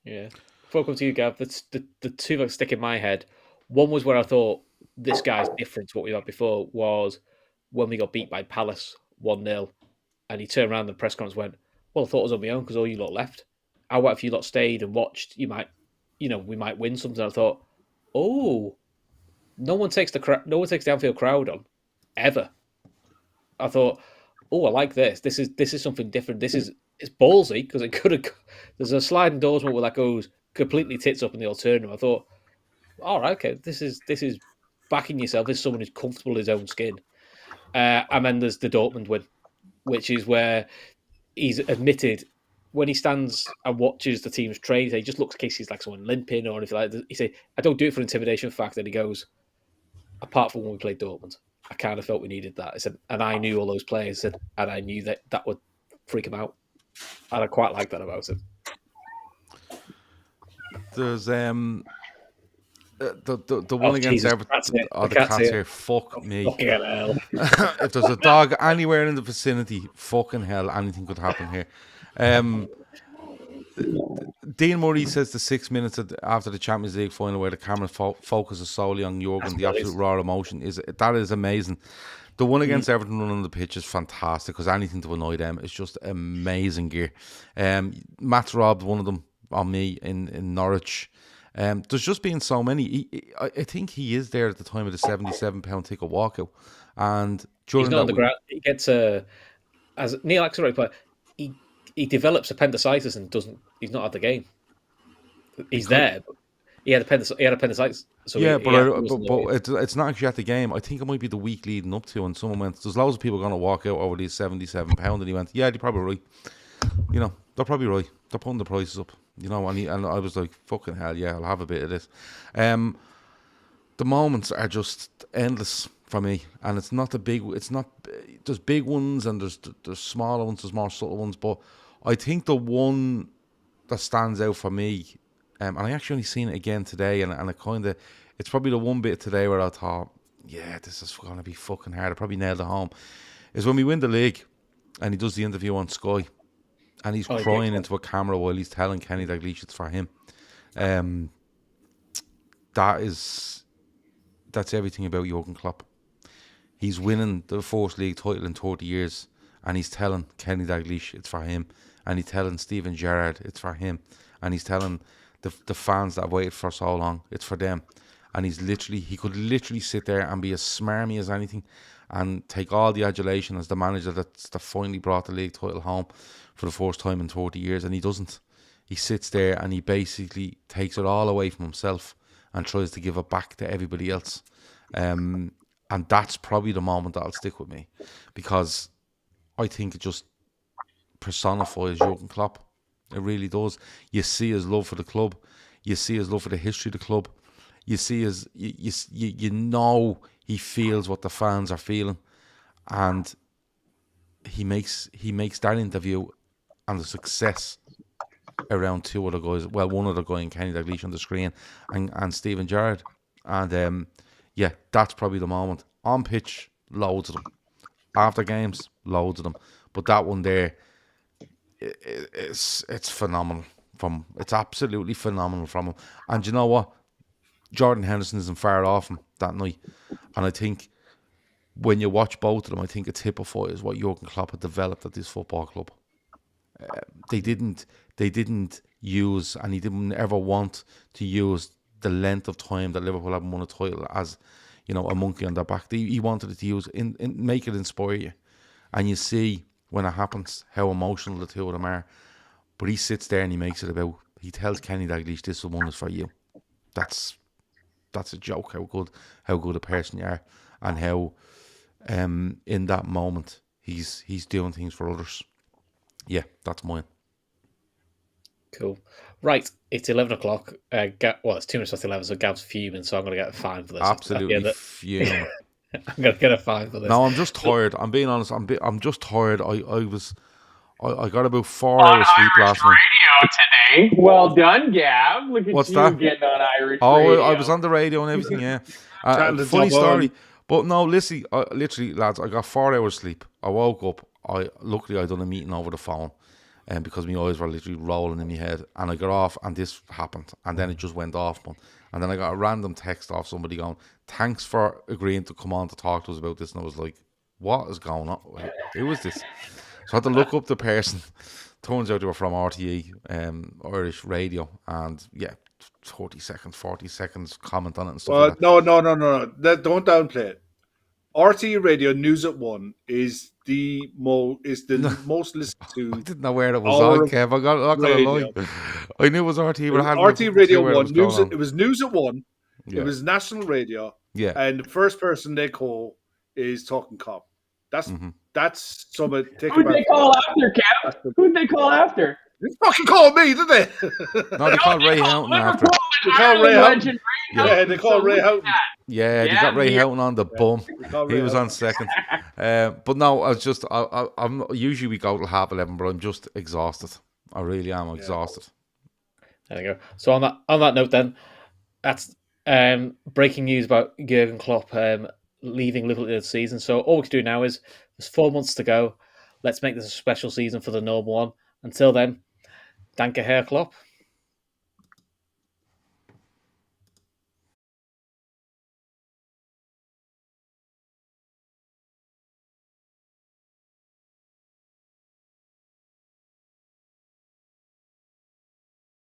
Yeah. Before I come to you, Gav, that's the two that stick in my head. One was where I thought this guy's different to what we had before was when we got beat by Palace 1-0, and he turned around in the press conference and went, well, I thought it was on my own because all you lot left. How about if you lot stayed and watched, we might win something. I thought, oh, no one takes the Anfield crowd on, ever. I thought, oh, I like this. This is something different. It's ballsy because it could have. There's a slide endorsement where that goes completely tits up in the alternative. I thought, all right, okay, this is backing yourself as someone who's comfortable in his own skin. And then there's the Dortmund win, which is where he's admitted when he stands and watches the team's train, he just looks at cases like someone limping or anything like that. He said, I don't do it for intimidation fact. And he goes, apart from when we played Dortmund, I kind of felt we needed that. I said, and I knew all those players, and I knew that would freak him out. And I quite like that about it. There's the one against Everton. The cat's here. Fuck me. Fucking hell. If there's a dog anywhere in the vicinity, fucking hell, anything could happen here. Dean Murray says the 6 minutes after the Champions League final where the camera focuses solely on Jurgen, the absolute raw emotion is amazing. The one against Everton running on the pitch is fantastic because anything to annoy them is just amazing gear. Matt's robbed one of them on me in Norwich. There's just been so many. I think he is there at the time of the £77 ticket walkout, and during he's not on the ground. He gets as Neil Axelrod put, he develops appendicitis and doesn't. He's not at the game. He's there. But he had appendicitis. So yeah, but it's not actually at the game. I think it might be the week leading up to, and someone went, "There's loads of people going to walk out over these £77," and he went, "Yeah, they're probably right. They're probably right. They're putting the prices up." And I was like, "Fucking hell, yeah, I'll have a bit of this." The moments are just endless for me, and it's not the big. It's not. There's big ones and there's smaller ones. There's more subtle ones, but I think the one that stands out for me, and I actually only seen it again today, and it's probably the one bit today where I thought, yeah, this is going to be fucking hard. I probably nailed it home. Is when we win the league, and he does the interview on Sky. And he's crying into a camera while he's telling Kenny Dalglish it's for him. That's everything about Jurgen Klopp. He's winning the fourth league title in 30 years, and he's telling Kenny Dalglish it's for him, and he's telling Steven Gerrard it's for him, and he's telling the fans that have waited for so long it's for them. And he could literally sit there and be as smarmy as anything, and take all the adulation as the manager that finally brought the league title home for the first time in 30 years, and he doesn't. He sits there and he basically takes it all away from himself and tries to give it back to everybody else. And that's probably the moment that'll stick with me, because I think it just personifies Jurgen Klopp. It really does. You see his love for the club. You see his love for the history of the club. You see his, you know he feels what the fans are feeling, and he makes that interview and the success around two other guys. Well, one other guy in Kenny Dalglish on the screen, and Stephen Gerrard. And yeah, that's probably the moment. On pitch, loads of them. After games, loads of them. But that one there, it's phenomenal. It's absolutely phenomenal from him. And you know what? Jordan Henderson isn't far off him that night. And I think when you watch both of them, I think a typifies what Jurgen Klopp had developed at this football club. They didn't use, and he didn't ever want to use the length of time that Liverpool haven't won a title as, you know, a monkey on their back. He wanted it to use make it inspire you, and you see when it happens how emotional the two of them are. But he sits there and he makes it about. He tells Kenny Dalglish, "This one is for you." That's a joke. How good a person you are, and how in that moment he's doing things for others. Yeah, that's mine. Cool. Right, it's 11 o'clock. It's 2 minutes past 11, so Gav's fuming, so I'm going to get a fine for this. Absolutely fuming. I'm going to get a fine for this. No, I'm just tired. I'm being honest. I'm just tired. I got about 4 hours sleep last night. Radio today. Well done, Gav. Look at What's you that? getting on Irish radio. I was on the radio and everything, yeah. Funny story. But no, listen, literally, lads, I got 4 hours sleep. I woke up. Luckily, I done a meeting over the phone, because my eyes were literally rolling in my head. And I got off, and this happened. And then it just went off. And then I got a random text off somebody going, "Thanks for agreeing to come on to talk to us about this." And I was like, what is going on? Who is this? So I had to look up the person. Turns out they were from RTE, Irish radio. And yeah, 40 seconds comment on it and stuff like that. No. Don't downplay it. RTE Radio News at 1 is the most listened to. I didn't know where it was on, Kev. I'm not going to lie. I knew it was RTE, but I hadn't RTE Radio 1. It was News at 1. Yeah. It was national radio. Yeah. And the first person they call is Talkin Kop. That's something. Who'd they call after, Kev? Who'd they call after? They fucking called me, did they? No, they called Ray Houghton after. They called Ray Houghton. Yeah, they called Ray Houghton. Yeah, they got Ray Houghton on the bum. He was on second. But no, I'm usually we go till 11:30, but I'm just exhausted. I really am exhausted. There you go. So on that note, then, that's breaking news about Jurgen Klopp leaving Liverpool this season. So all we can do now is there's 4 months to go. Let's make this a special season for the normal one. Until then, danke Herr Klopp.